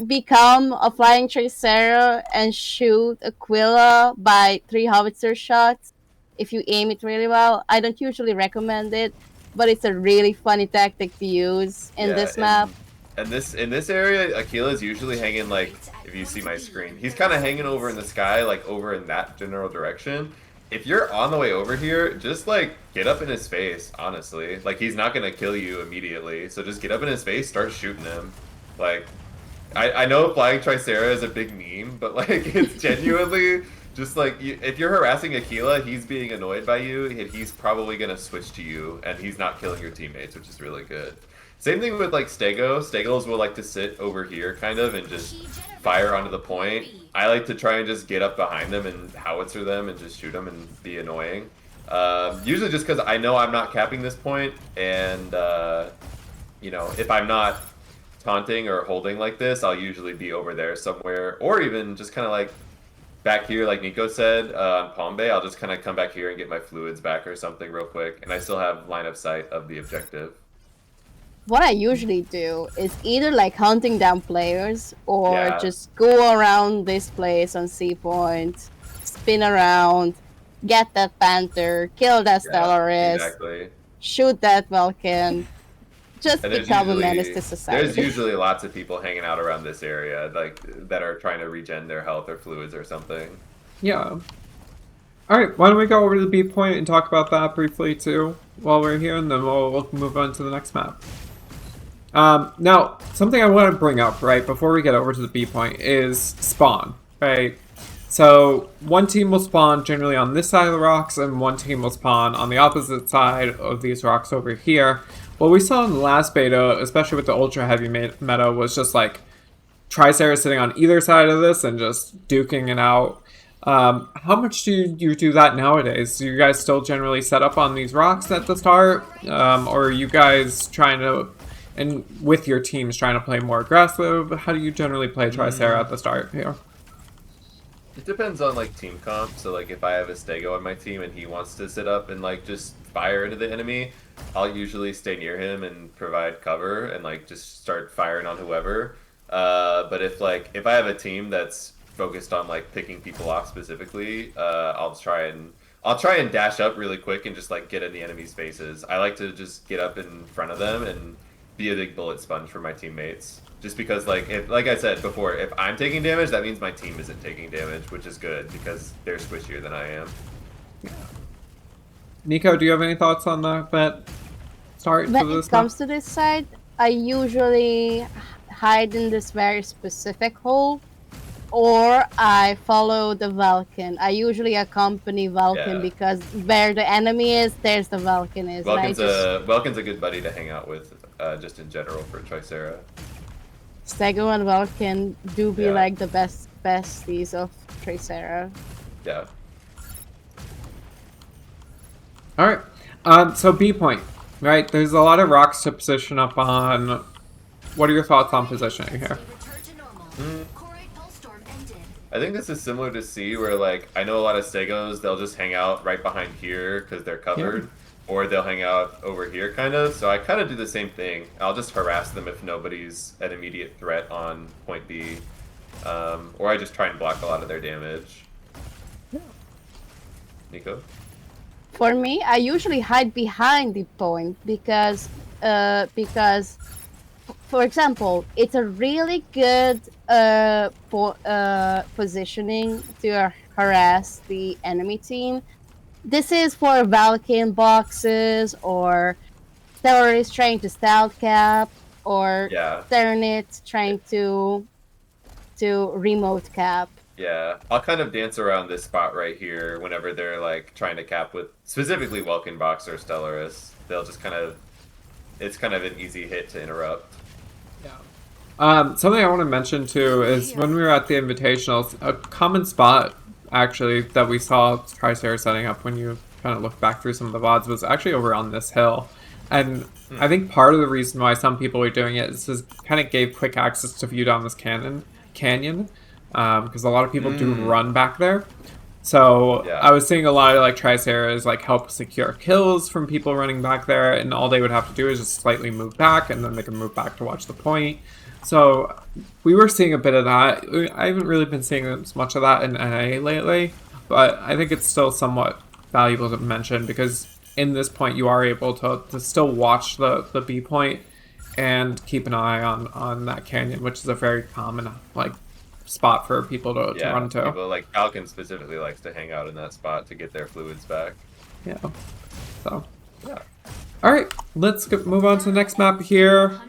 become a flying Tricera and shoot Aquila by 3 howitzer shots if you aim it really well. I don't usually recommend it, but it's a really funny tactic to use in this map. And in this area, Aquila is usually hanging like, if you see my screen, he's kind of hanging over in the sky, like over in that general direction. If you're on the way over here, just like get up in his face, honestly. Like he's not gonna kill you immediately, so just get up in his face, start shooting him. Like, I know flying Tricera is a big meme, but like it's genuinely just like if you're harassing Aquila, he's being annoyed by you, he's probably gonna switch to you, and he's not killing your teammates, which is really good. Same thing with like Stego. Stegos will like to sit over here kind of and just fire onto the point. I like to try and just get up behind them and howitzer them and just shoot them and be annoying. Usually just because I know I'm not capping this point, and if I'm not taunting or holding like this, I'll usually be over there somewhere, or even just kind of like back here, like Niko said, on Palm Bay. I'll just kind of come back here and get my fluids back or something real quick, and I still have line of sight of the objective. What I usually do is either like hunting down players or just go around this place on C point, spin around, get that Panther, kill that Stellaris, shoot that Vulcan, just become a menace to society. There's usually lots of people hanging out around this area, like that are trying to regen their health or fluids or something. Yeah. All right, why don't we go over to the B point and talk about that briefly too while we're here, and then we'll move on to the next map. Now, something I want to bring up right before we get over to the B point is spawn, right? So one team will spawn generally on this side of the rocks, and one team will spawn on the opposite side of these rocks over here. What we saw in the last beta, especially with the ultra heavy meta, was just like Tricera sitting on either side of this and just duking it out. How much do you do that nowadays? Do you guys still generally set up on these rocks at the start? Or are you guys trying to, and with your teams, trying to play more aggressive? How do you generally play Tricera at the start here? It depends on like team comp. So like if I have a Stego on my team and he wants to sit up and like just fire into the enemy, I'll usually stay near him and provide cover and like just start firing on whoever. But if I have a team that's focused on like picking people off specifically, I'll try and dash up really quick and just like get in the enemy's faces. I like to just get up in front of them and be a big bullet sponge for my teammates. Just because like I said before, if I'm taking damage, that means my team isn't taking damage, which is good because they're squishier than I am. Niko, do you have any thoughts on that start When to this it comes to this side, I usually hide in this very specific hole, or I follow the Vulcan. I usually accompany Vulcan because where the enemy is, there's the Vulcan is. Vulcan's a good buddy to hang out with, just in general for Tricera. Stego and Vulcan do be like the besties of Tricera. Yeah. All right. So B point, right? There's a lot of rocks to position up on. What are your thoughts on positioning here? I think this is similar to C, where like I know a lot of Stegos, they'll just hang out right behind here because they're covered, or they'll hang out over here kind of. So I kind of do the same thing. I'll just harass them if nobody's an immediate threat on point B, or I just try and block a lot of their damage. Niko? For me, I usually hide behind the point because, for example, it's a really good positioning to harass the enemy team. This is for Valkyne boxes or terrorists trying to stealth cap or Terranits trying to remote cap. Yeah, I'll kind of dance around this spot right here whenever they're like trying to cap with specifically Welkin Box or Stellaris. They'll just it's kind of an easy hit to interrupt. Yeah. Something I want to mention too is when we were at the Invitationals, a common spot actually that we saw Tricera setting up when you kind of look back through some of the VODs was actually over on this hill. And I think part of the reason why some people were doing it is kind of gave quick access to view down this canyon. Because a lot of people do run back there. So I was seeing a lot of like Triceras like help secure kills from people running back there, and all they would have to do is just slightly move back, and then they can move back to watch the point. So we were seeing a bit of that. I haven't really been seeing as much of that in NA lately, but I think it's still somewhat valuable to mention because in this point you are able to still watch the B point and keep an eye on that canyon, which is a very common like spot for people to run to. People like Falcon specifically likes to hang out in that spot to get their fluids back. Yeah. So. Yeah. All right, let's move on to the next map here.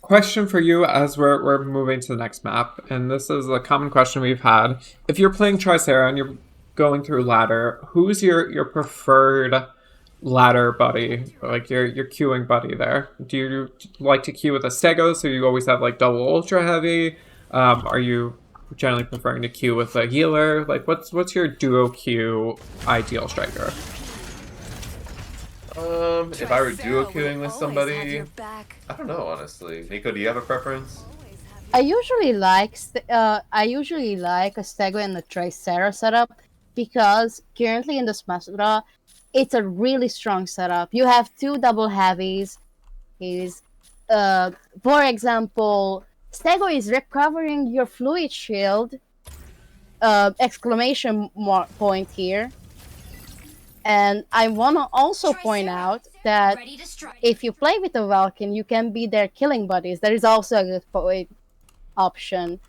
Question for you as we're moving to the next map, and this is a common question we've had. If you're playing Tricera and you're going through ladder, who's your preferred ladder buddy, like your queuing buddy there? Do you like to queue with a Stego, so you always have like double ultra heavy? Are you generally preferring to queue with a healer? Like what's your duo queue ideal striker? If I were duo queuing with somebody, I don't know honestly. Niko, do you have a preference? I usually like a Stego and a Tricera setup because currently in the Smash Draw, it's a really strong setup. You have two double heavies. For example, Stego is recovering your fluid shield. Exclamation point here. And I want to also point out that if you play with a Vulcan, you can be their killing buddies. There is also a good point option.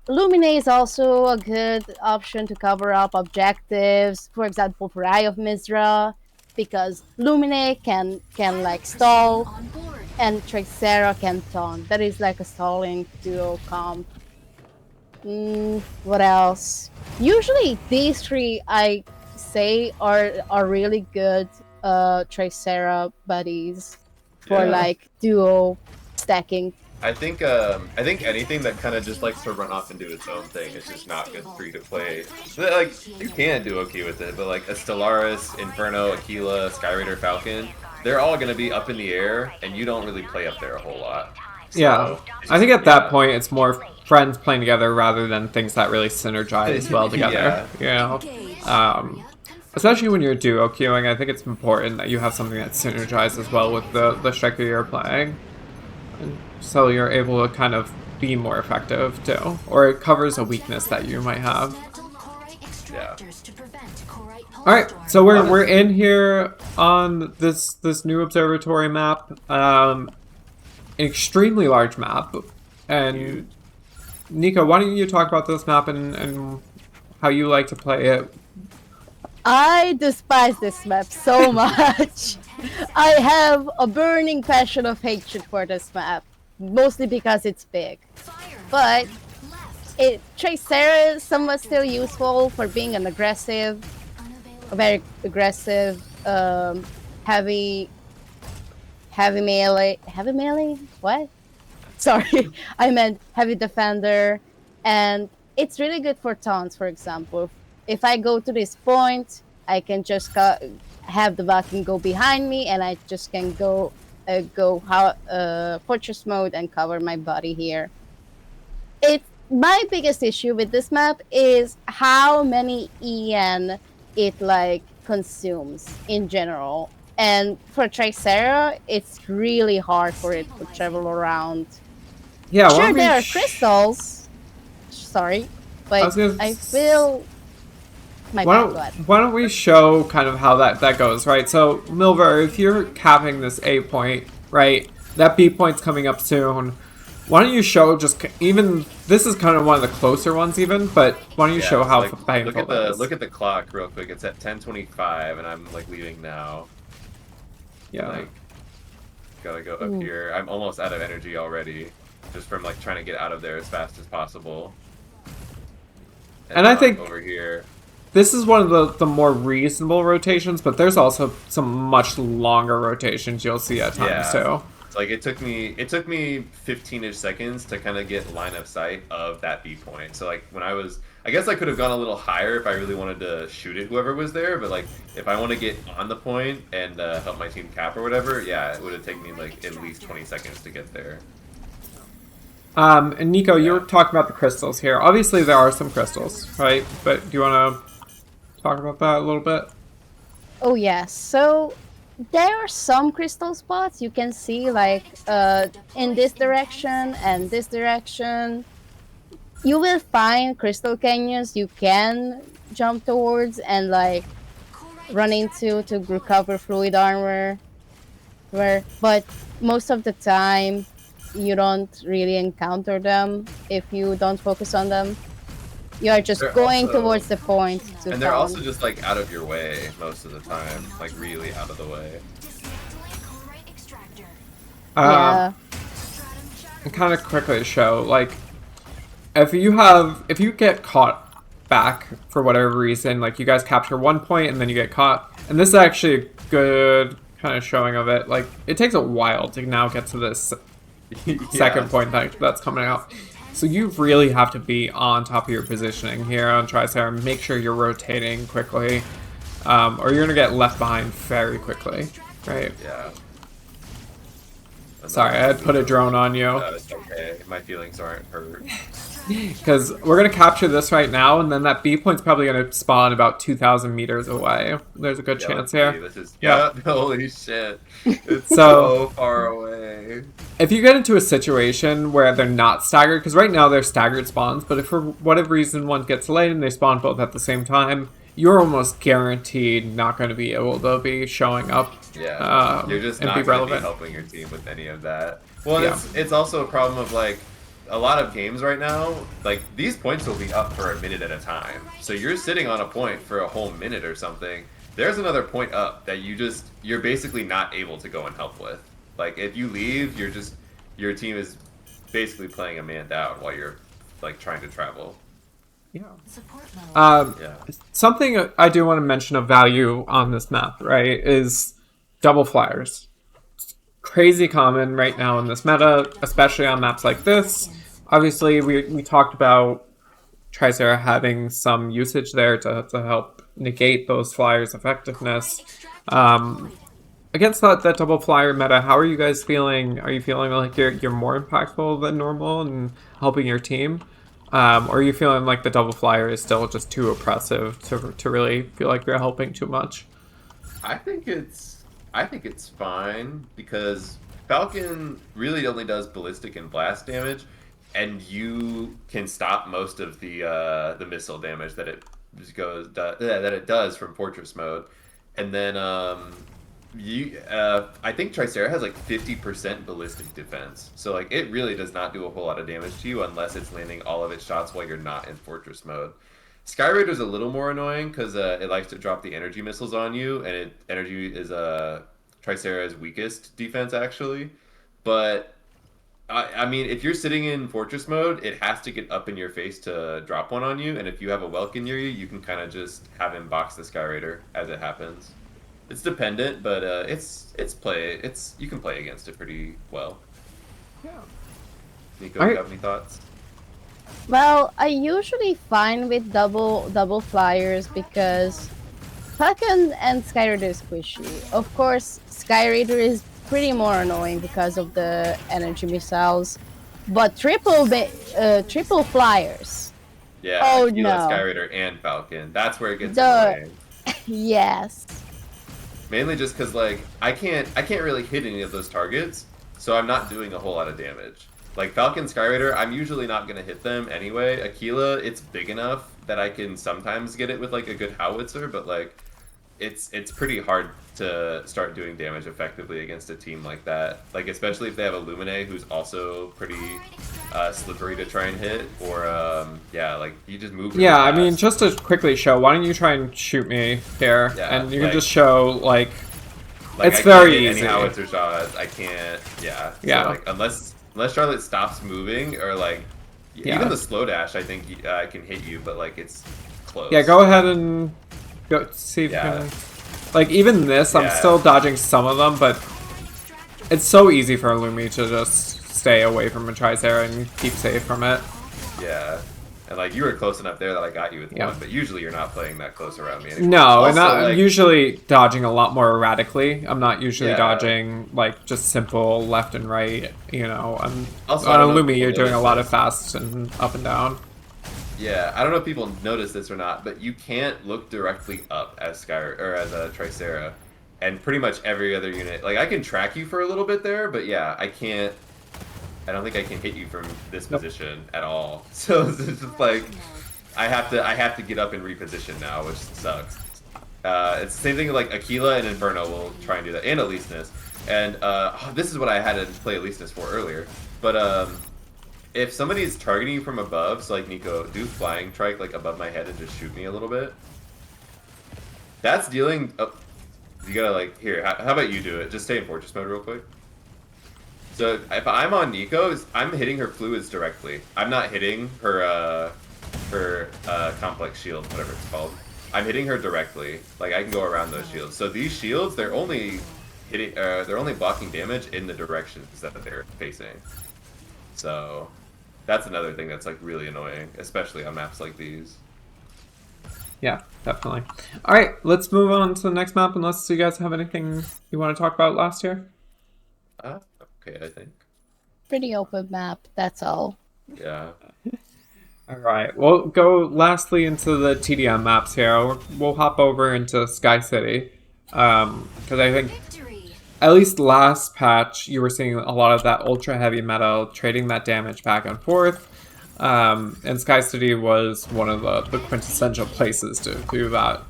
Lumine is also a good option to cover up objectives. For example, for Eye of Mizra, because Lumine can like stall, On board. and Tricera can taunt. That is like a stalling duo comp. What else? Usually these three I say are really good Tricera buddies for Yeah. like duo stacking. I think anything that kind of just likes to run off and do its own thing is just not good for you to play. Like you can do okay with it, but like a Stellaris, Inferno, Aquila, Skyraider, Falcon, they're all gonna be up in the air, and you don't really play up there a whole lot. So, Yeah, it's I think just- at that yeah. point it's more friends playing together rather than things that really synergize well together. You know, especially when you're duo queuing, I think it's important that you have something that synergizes well with the striker you're playing, and so you're able to kind of be more effective too, or it covers a weakness that you might have. Metal chlorite extractors to prevent chlorite All right, pulse so storm. we're in here on this new observatory map, an extremely large map, and Huge. Niko, why don't you talk about this map and how you like to play it? I despise this map so much. I have a burning passion of hatred for this map, mostly because it's big. Fire. But Left. Tricera is somewhat still useful for being an aggressive, Unavailable. a very aggressive, heavy melee. Heavy melee? What? Sorry, I meant heavy defender, and it's really good for taunts. For example, if I go to this point, I can just have the Valkyrie go behind me, and I just can go fortress mode and cover my body here. My biggest issue with this map is how many EN it like consumes in general. And for Tricera, it's really hard for it to travel around. Yeah, why Sure, don't we there are crystals. Sorry, but gonna I feel my Why bad. don't, Go ahead. why don't we show kind of how that goes, right? So, Milver, if you're capping this A point, right, that B point's coming up soon, why don't you show even, this is kind of one of the closer ones even, but why don't you Yeah, show so, how like, painful that is? look at the clock real quick. It's at 10:25, and I'm like leaving now. Yeah. Like, gotta go up here. I'm almost out of energy already, just from like trying to get out of there as fast as possible. And I now think- I'm over here. This is one of the more reasonable rotations, but there's also some much longer rotations you'll see at times Yeah. too. It's like it took me 15-ish seconds to kind of get line of sight of that B point. So like when I guess I could have gone a little higher if I really wanted to shoot at whoever was there, but like if I want to get on the point and help my team cap or whatever, yeah, it would have taken me like at least 20 seconds to get there. And Niko, you were talking about the crystals here. Obviously there are some crystals, right? But do you want to talk about that a little bit? Oh yes. So there are some crystal spots you can see, like in this direction and this direction. You will find crystal canyons you can jump towards and like run into to recover fluid armor. But most of the time, you don't really encounter them if you don't focus on them. You are just They're going also- towards the point to And they're found. also just like out of your way most of the time, like really out of the way. Dismantling chlorite extractor. Yeah. Stratum shatter. And kind of quickly to show, like, if you get caught back for whatever reason, like you guys capture one point and then you get caught, and this is actually a good kind of showing of it. Like, it takes a while to now get to this second point that's coming out. So you really have to be on top of your positioning here on Tricera and make sure you're rotating quickly, or you're gonna get left behind very quickly, right? Yeah. And Sorry, I had put a drone on you. It's okay. My feelings aren't hurt. Because we're going to capture this right now, and then that B point's probably going to spawn about 2,000 meters away. There's a good Yeah, chance let's see. here. This is Yeah. holy shit. It's So- so far away. If you get into a situation where they're not staggered, because right now they're staggered spawns, but if for whatever reason one gets delayed and they spawn both at the same time, you're almost guaranteed not going to be able to be showing up. Yeah, you're just and not be going to be relevant. helping your team with any of that. Well, Yeah. it's also a problem of like, a lot of games right now, like these points will be up for a minute at a time. So you're sitting on a point for a whole minute or something. There's another point up that you're basically not able to go and help with. Like if you leave, your team is basically playing a man down while you're like trying to travel. Yeah. Support mode. Yeah. Something I do want to mention of value on this map, right, is double flyers. Crazy common right now in this meta, especially on maps like this. Obviously, we talked about Tricera having some usage there to help negate those flyers' effectiveness. Against that double flyer meta, how are you guys feeling? Are you feeling like you're more impactful than normal and helping your team? Or are you feeling like the double flyer is still just too oppressive to really feel like you're helping too much? I think it's fine because Falcon really only does ballistic and blast damage, and you can stop most of the missile damage that it does from Fortress mode, and then I think Tricera has like 50% ballistic defense, so like it really does not do a whole lot of damage to you unless it's landing all of its shots while you're not in Fortress mode. Skyraider's a little more annoying because it likes to drop the energy missiles on you, and energy is Tricera's weakest defense actually. But I mean, if you're sitting in Fortress mode, it has to get up in your face to drop one on you, and if you have a Welkin near you, you can kind of just have him box the Skyraider as it happens. It's dependent, but you can play against it pretty well. Yeah. Niko, do you have any thoughts? Well, I usually find with double flyers because Falcon and Skyraider is squishy. Of course, Skyraider is pretty more annoying because of the energy missiles, but triple flyers. Yeah, Oh, Aquila, no. Skyraider, and Falcon. That's where it gets The- annoying. Yes. Mainly just because like I can't really hit any of those targets, so I'm not doing a whole lot of damage. Like Falcon, Skyraider, I'm usually not gonna hit them anyway. Aquila, it's big enough that I can sometimes get it with like a good howitzer, but like it's pretty hard to start doing damage effectively against a team like that. Like especially if they have a Lumine who's also pretty slippery to try and hit, or yeah, like you just move. Really Yeah, fast. I mean, just to quickly show, why don't you try and shoot me here, Yeah, and you can like- just show like it's I very can't hit easy. Any howitzer shots, I can't. Yeah. Yeah. So, like unless Charlotte stops moving, or like Yeah. even the slow dash, I think I can hit you, but like it's close. Yeah, go ahead and go see if Yeah. you can. Like even this, I'm Yeah. still dodging some of them, but it's so easy for Lumi to just stay away from a Tricera and keep safe from it. Yeah. And like you were close enough there that I got you with Yeah. one, but usually you're not playing that close around me. Anymore. No, and Also, I'm like, usually dodging a lot more erratically. I'm not usually Yeah. dodging like just simple left and right. You know, Also, I on don't know if Lumi, you're people doing a lot of notice fast and up and down. Yeah, I don't know if people notice this or not, but you can't look directly up as as a Tricera, and pretty much every other unit. Like I can track you for a little bit there, but yeah, I can't. I don't think I can hit you from this Nope. position at all. So it's just like I have to get up and reposition now, which sucks. It's the same thing like Aquila and Inferno will try and do that, and Aleseness. And this is what I had to play Aleseness for earlier, but if somebody's targeting you from above, so like Niko, do flying trike like above my head and just shoot me a little bit. That's dealing. Oh, you gotta like here. How about you do it? Just stay in fortress mode real quick. So if I'm on Niko, I'm hitting her fluids directly. I'm not hitting her complex shield, whatever it's called. I'm hitting her directly. Like I can go around those shields. So these shields, they're only hitting. They're only blocking damage in the directions that they're facing. So that's another thing that's like really annoying, especially on maps like these. Yeah, definitely. All right, let's move on to the next map. Unless you guys have anything you want to talk about last year. Okay, I think. Pretty open map, that's all. Yeah. All right, we'll go lastly into the TDM maps here. We'll hop over into Sky City because I think Victory. at least last patch you were seeing a lot of that ultra heavy metal trading that damage back and forth, and Sky City was one of the quintessential places to do that.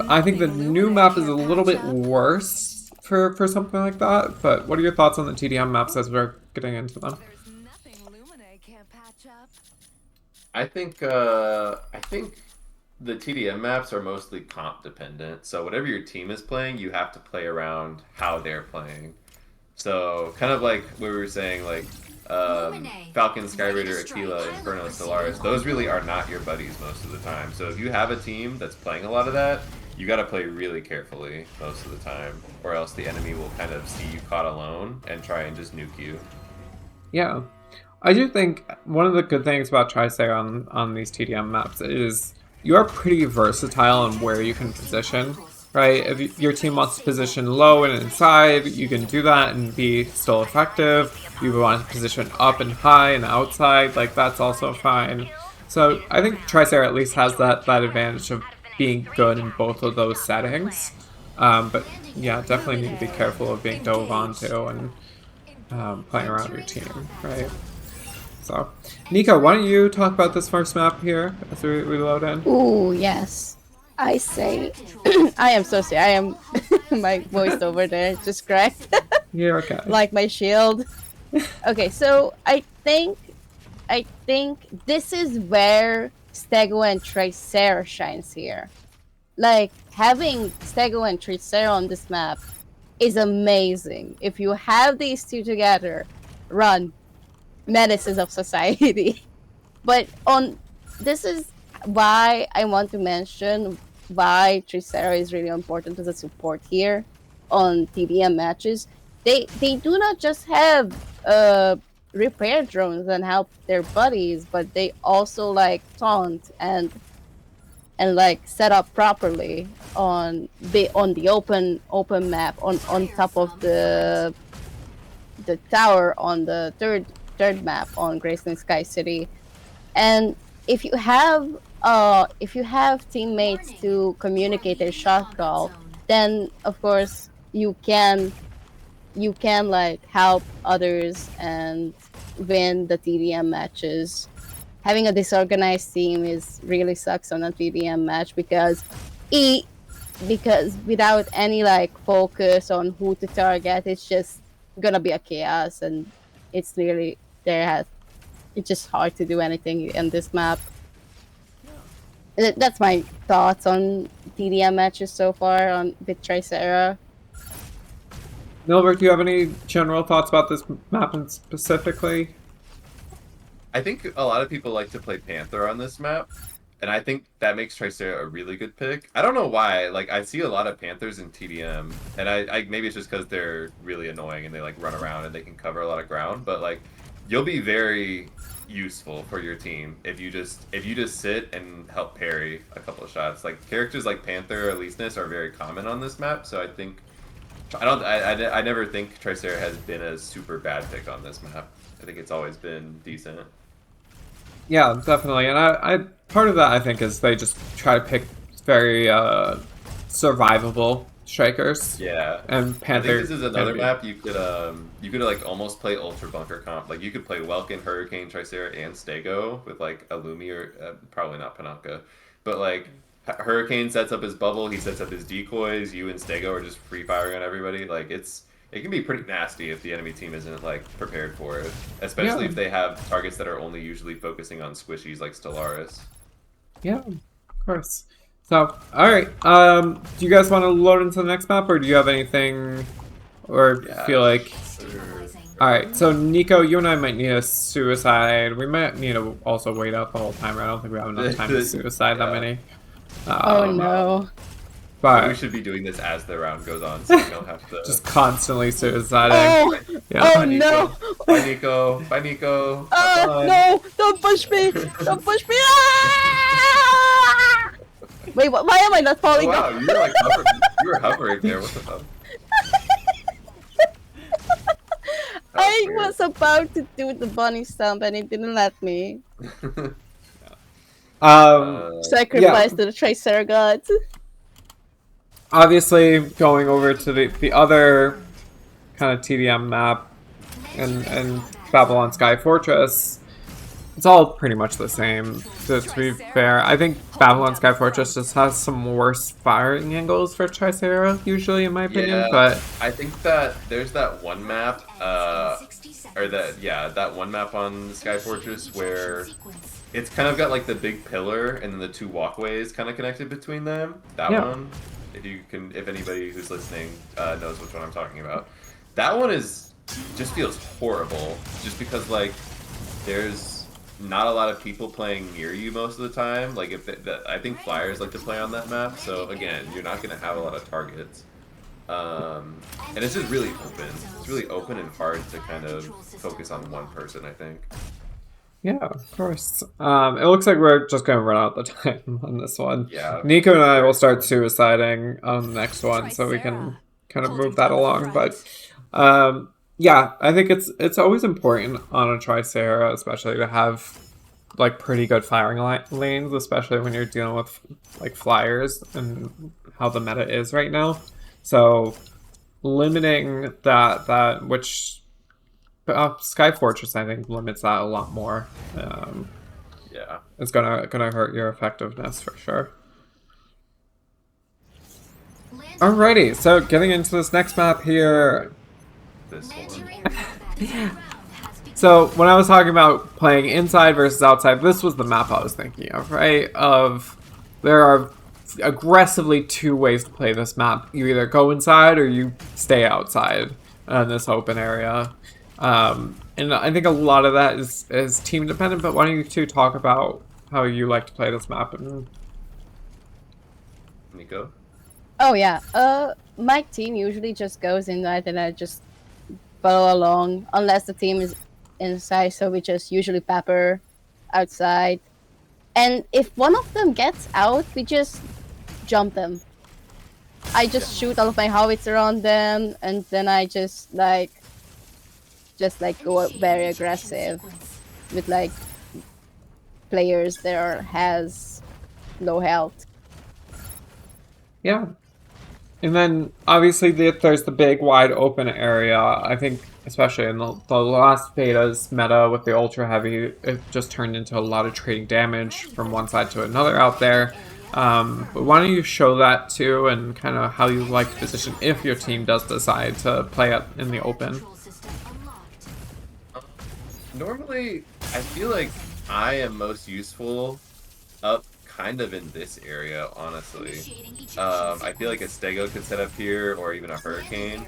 I think the new map is a little bit worse for something like that, but what are your thoughts on the TDM maps as we're getting into them? I think the TDM maps are mostly comp dependent. So whatever your team is playing, you have to play around how they're playing. So kind of like what we were saying, like Falcon, Skyraider, Aquila, Inferno, Stellaris, those really are not your buddies most of the time. So if you have a team that's playing a lot of that, you got to play really carefully most of the time, or else the enemy will kind of see you caught alone and try and just nuke you. Yeah. I do think one of the good things about Tricera on these TDM maps is you are pretty versatile on where you can position, right? If your team wants to position low and inside, you can do that and be still effective. If you want to position up and high and outside, like that's also fine. So I think Tricera at least has that advantage of being good in both of those settings. But yeah, definitely need to be careful of being dove onto and playing around your team, right? So, Niko, why don't you talk about this first map here as we load in? Ooh, yes. I say, I am so sorry. I am my voice over there just cracked. You're okay. Like my shield. Okay, so I think this is where Stego and Tricera shines here. Like having Stego and Tricera on this map is amazing. If you have these two together, run. Menaces of society. But this is why I want to mention why Tricera is really important as a support here on TDM matches. They do not just have repair drones and help their buddies, but they also like taunt and like set up properly on the open map on top of the tower on the third map on Graceland Sky City. And if you have teammates to communicate their shot call, then of course you can like help others and win the TDM matches. Having a disorganized team is really sucks on a TDM match because without any like focus on who to target, it's just gonna be a chaos, and it's really it's just hard to do anything in this map. That's my thoughts on TDM matches so far with Tricera. Milver, do you have any general thoughts about this map and specifically? I think a lot of people like to play Panther on this map, and I think that makes Tricera a really good pick. I don't know why. Like, I see a lot of Panthers in TDM, and I maybe it's just because they're really annoying and they like run around and they can cover a lot of ground. But like, you'll be very useful for your team if you just sit and help parry a couple of shots. Like characters like Panther or Leasness are very common on this map, so I think I never think Tricera has been a super bad pick on this map. I think it's always been decent. Yeah, definitely. And I part of that I think is they just try to pick very survivable strikers. Yeah. And Panther. I think this is another map you could like almost play Ultra Bunker comp. Like you could play Welkin, Hurricane, Tricera, and Stego with like Illumi or probably not Panaka, but like Hurricane sets up his bubble, he sets up his decoys. You and Stego are just free firing on everybody. Like it can be pretty nasty if the enemy team isn't like prepared for it, especially if they have targets that are only usually focusing on squishies like Stellaris. Yeah, of course. So, alright, do you guys want to load into the next map, or do you have anything, or feel like... Alright, so Niko, you and I might need a suicide. We might need to also wait out the whole time. I don't think we have enough time to suicide that many. Oh no. But we should be doing this as the round goes on, so we don't have to... just constantly suiciding. Oh, yeah. Oh no! Bye, Niko. Bye, Niko. No! Don't push me! Don't push me! Ah! Wait, why am I not falling Wow, off? you were like you were hovering there. What the fuck? I was about to do the bunny stomp and it didn't let me. Sacrifice to the Tricera gods. Obviously, going over to the other kind of TDM map and Babylon Sky Fortress, It's all pretty much the same, to be fair. I think Babylon Sky Fortress just has some worse firing angles for Tricera, usually, in my opinion, Yeah, but I think that there's that one map, or that one map on Sky Fortress where it's kind of got like the big pillar and then the two walkways kind of connected between them. That Yeah. one, if anybody who's listening knows which one I'm talking about. That one just feels horrible, just because like there's not a lot of people playing near you most of the time. Like I think flyers like to play on that map, so again, you're not gonna have a lot of targets. And it's just really open. It's really open and hard to kind of focus on one person, I think. yeah, of course. It looks like we're just going to run out the time on this one. Yeah. Niko and I will start suiciding on the next one, so we can kind of move that along. But yeah, I think it's always important on a Tricera, especially to have like pretty good firing lanes, especially when you're dealing with like flyers and how the meta is right now. So limiting that which Sky Fortress I think limits that a lot more. Yeah. It's gonna hurt your effectiveness for sure. Alrighty, so getting into this next map here. This one. So when I was talking about playing inside versus outside, this was the map I was thinking of, right? There are aggressively two ways to play this map. You either go inside or you stay outside in this open area. And I think a lot of that is team dependent, but why don't you two talk about how you like to play this map? Niko? Oh yeah. My team usually just goes inside and I just follow along unless the team is inside, so we just usually pepper outside. And if one of them gets out, we just jump them. I just shoot all of my howitzer on them, and then I just go very aggressive with like players that has low health. Yeah. And then obviously there's the big wide open area. I think especially in the last beta's meta with the ultra heavy, it just turned into a lot of trading damage from one side to another out there. But why don't you show that too, and kind of how you like to position if your team does decide to play it in the open. Normally, I feel like I am most useful up kind of in this area, honestly. I feel like a Stego could set up here, or even a Hurricane.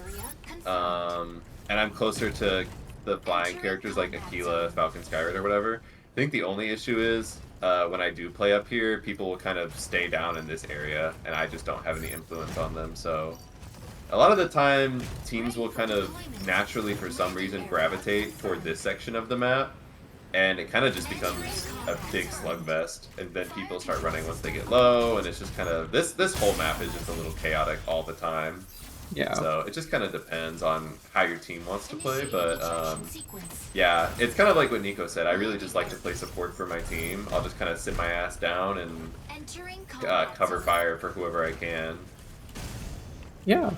And I'm closer to the flying characters like Aquila, Falcon, Skyride, or whatever. I think the only issue is when I do play up here, people will kind of stay down in this area, and I just don't have any influence on them. So a lot of the time, teams will kind of naturally, for some reason, gravitate toward this section of the map, and it kind of just becomes a big slugfest. And then people start running once they get low, and it's just kind of this whole map is just a little chaotic all the time. Yeah. So it just kind of depends on how your team wants to play, but yeah, it's kind of like what Niko said. I really just like to play support for my team. I'll just kind of sit my ass down and cover fire for whoever I can. Yeah.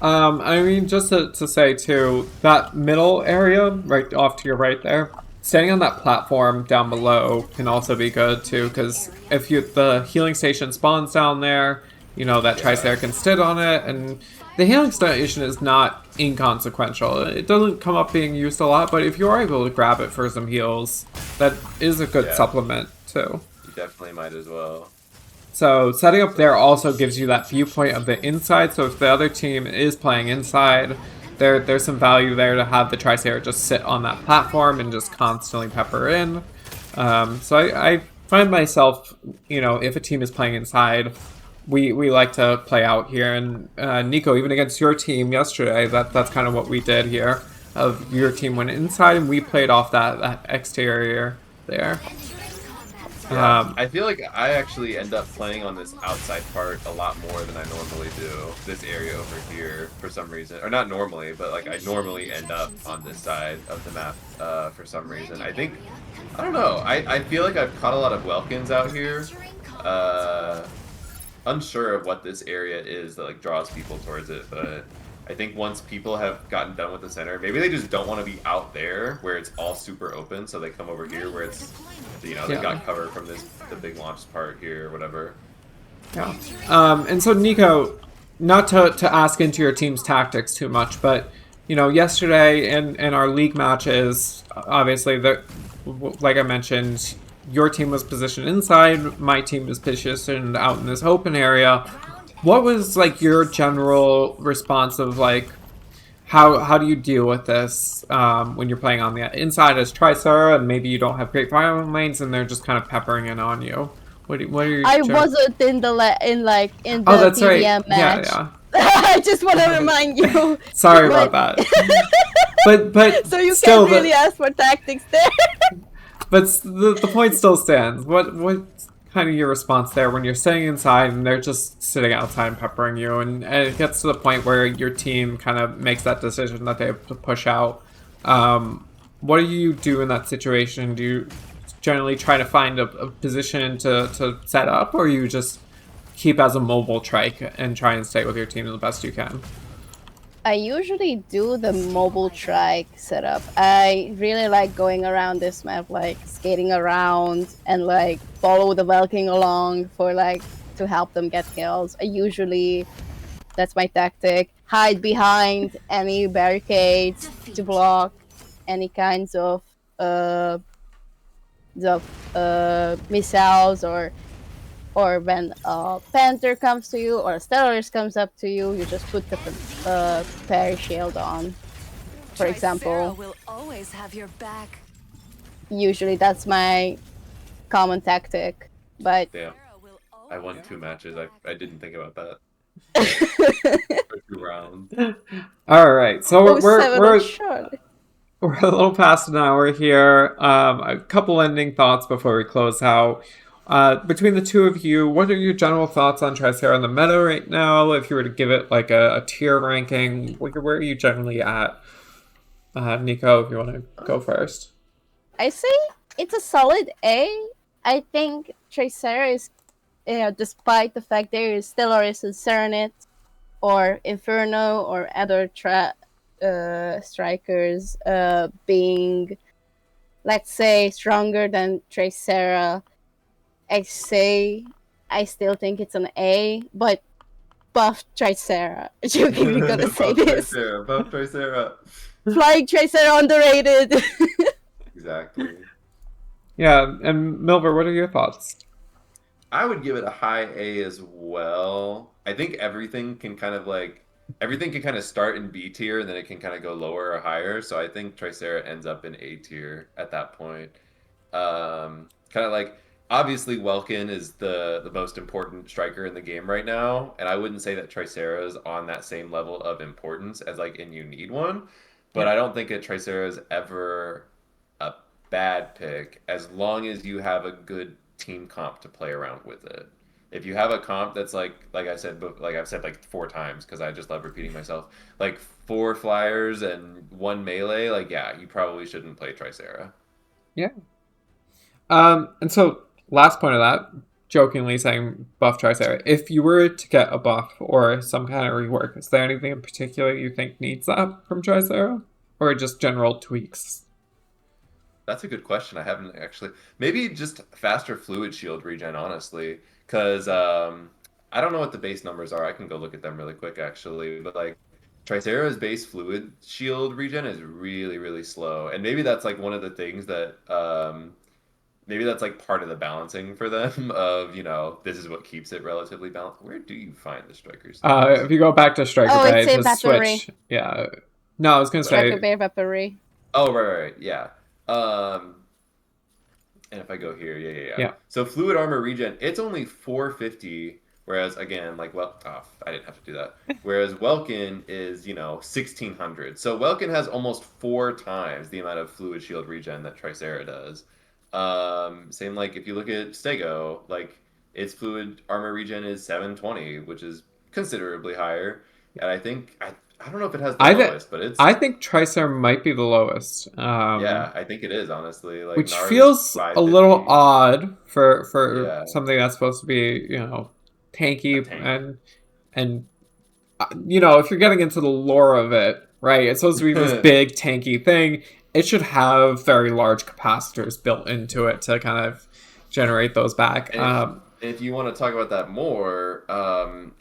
I mean, just to say too, that middle area, right off to your right there, standing on that platform down below can also be good too, because if the healing station spawns down there, you know, that Tricera can sit on it, and the healing station is not inconsequential. It doesn't come up being used a lot, but if you are able to grab it for some heals, that is a good supplement too. You definitely might as well. So setting up there also gives you that viewpoint of the inside, so if the other team is playing inside, there's some value there to have the Tricera just sit on that platform and just constantly pepper in. So I find myself, you know, if a team is playing inside, we like to play out here, and Niko, even against your team yesterday, that's kind of what we did here. Of your team went inside, and we played off that exterior there. Yeah, I feel like I actually end up playing on this outside part a lot more than I normally do. This area over here, for some reason, or not normally, but like I normally end up on this side of the map for some reason. I don't know. I feel like I've caught a lot of Welkins out here. Unsure of what this area is that like draws people towards it, but I think once people have gotten done with the center, maybe they just don't want to be out there where it's all super open, so they come over here where it's, you know, they've got cover from the big launch part here or whatever. Yeah. And so Niko, not to ask into your team's tactics too much, but you know, yesterday in our league matches, obviously like I mentioned, your team was positioned inside, my team was positioned out in this open area. What was like your general response of like how do you deal with this when you're playing on the inside as Tricera and maybe you don't have great fire lanes and they're just kind of peppering in on you? What are your I wasn't in the Oh, that's right. PVM match. Yeah. I just want to remind you. Sorry about that. But So you still, can't really ask for tactics there. but the point still stands. What kind of your response there when you're staying inside and they're just sitting outside and peppering you, and it gets to the point where your team kind of makes that decision that they have to push out? What do you do in that situation? Do you generally try to find a position to set up, or you just keep as a mobile trike and try and stay with your team the best you can? I usually do the mobile trike setup. I really like going around this map, like skating around and like follow the Valking along for like to help them get kills. That's my tactic. Hide behind any barricades to block any kinds of missiles, or when a Panther comes to you or a Stellaris comes up to you, you just put the parry shield on, for example. Will always have your back. Usually that's my common tactic, but Damn, I won 2 matches. I didn't think about that. For 2 rounds. All right, so we're sure. we're a little past an hour here. A couple ending thoughts before we close out. Between the two of you, what are your general thoughts on Tricera in the meta right now? If you were to give it like a tier ranking, where are you generally at? Niko, if you want to go first. I say it's a solid A. I think Tricera is, despite the fact there is Stellaris and Serenit, or Inferno, or other strikers being, let's say, stronger than Tricera, I still think it's an A, but buff Tricera. Jokingly gonna say this. Buff Tricera. Flying Tricera underrated. Exactly. Yeah, and Milver, what are your thoughts? I would give it a high A as well. I think everything can kind of start in B tier and then it can kind of go lower or higher. So I think Tricera ends up in A tier at that point. Kind of like, obviously Welkin is the most important striker in the game right now, and I wouldn't say that Tricera is on that same level of importance as like in you need one, but I don't think that Tricera is ever a bad pick as long as you have a good team comp to play around with it. If you have a comp that's like I've said like 4 times because I just love repeating myself, like 4 flyers and 1 melee, like yeah, you probably shouldn't play Tricera. Yeah. And so last point of that, jokingly saying buff Tricera. If you were to get a buff or some kind of rework, is there anything in particular you think needs that from Tricera, or just general tweaks? That's a good question. I haven't actually. Maybe just faster fluid shield regen, honestly, because I don't know what the base numbers are. I can go look at them really quick, actually. But like Tricera's base fluid shield regen is really, really slow, and maybe that's like one of the things that maybe that's like part of the balancing for them of, you know, this is what keeps it relatively balanced. Where do you find the strikers? If you go back to Striker Bay, it's a to Vapory. switch. Yeah. No, I was gonna say. Striker Bay Vapory. Oh, right, yeah. And if I go here, yeah. So fluid armor regen, it's only 450, whereas again, like, well, I didn't have to do that. Whereas Welkin is, you know, 1600. So Welkin has almost 4 times the amount of fluid shield regen that Tricera does. Same like if you look at Stego, like its fluid armor regen is 720, which is considerably higher. And I think I don't know if it has the lowest, but it's. I think Tricera might be the lowest. Yeah, I think it is, honestly. Like, which Nara's feels a little odd for Yeah. something that's supposed to be, you know, tanky A tank. and you know, if you're getting into the lore of it, right, it's supposed to be this big tanky thing. It should have very large capacitors built into it to kind of generate those back. If you want to talk about that more,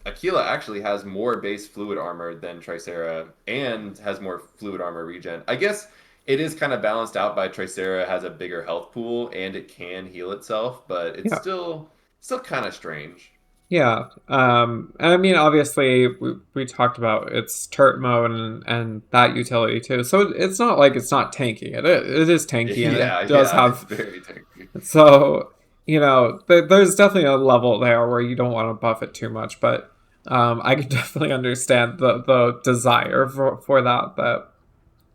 Aquila actually has more base fluid armor than Tricera and has more fluid armor regen. I guess it is kind of balanced out by Tricera has a bigger health pool and it can heal itself, but it's Yeah. still kind of strange. Yeah. And I mean, obviously, we talked about its turret mode and that utility too. So it's not like it's not tanky. It is tanky and Yeah, it does yeah, it's have. very tanky. So, you know, there's definitely a level there where you don't want to buff it too much, but I can definitely understand the desire for that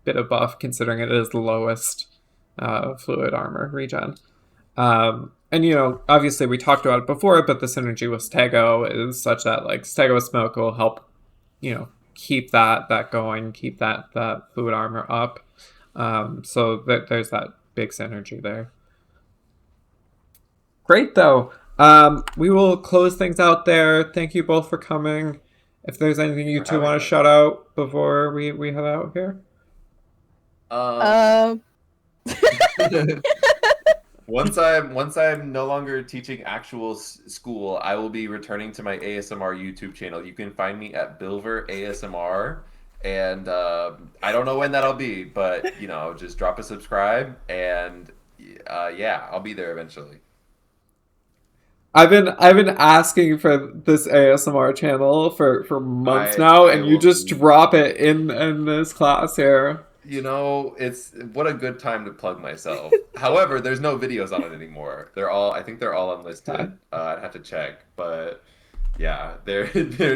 bit of buff, considering it is the lowest fluid armor regen. And you know, obviously we talked about it before, but the synergy with Stego is such that like Stego with Smoke will help, you know, keep that going, keep that fluid armor up. So that there's that big synergy there. Great though. We will close things out there. Thank you both for coming. If there's anything you two want to shout out before we head out here. Once I'm no longer teaching actual school, I will be returning to my ASMR YouTube channel. You can find me at Milver ASMR, and I don't know when that'll be, but you know, just drop a subscribe, and yeah, I'll be there eventually. I've been asking for this ASMR channel for months now, and you just drop it in this class here. You know, it's what a good time to plug myself. However, there's no videos on it anymore. I think they're all unlisted. I'd have to check, but yeah, they're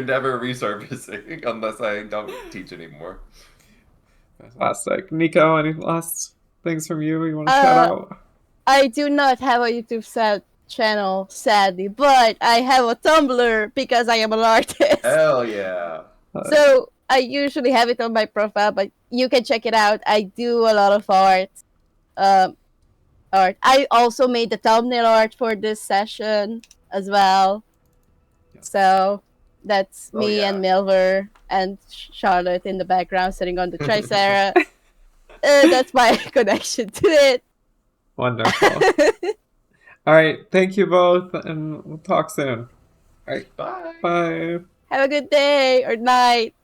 never resurfacing unless I don't teach anymore. Fantastic. Niko, any last things from you want to shout out? I do not have a YouTube channel, sadly, but I have a Tumblr because I am an artist. Hell yeah. So I usually have it on my profile, but you can check it out. I do a lot of art. I also made the thumbnail art for this session as well. Yeah. So that's me and Milver and Charlotte in the background sitting on the Tricera. That's my connection to it. Wonderful. All right. Thank you both, and we'll talk soon. All right. Bye. Bye. Have a good day or night.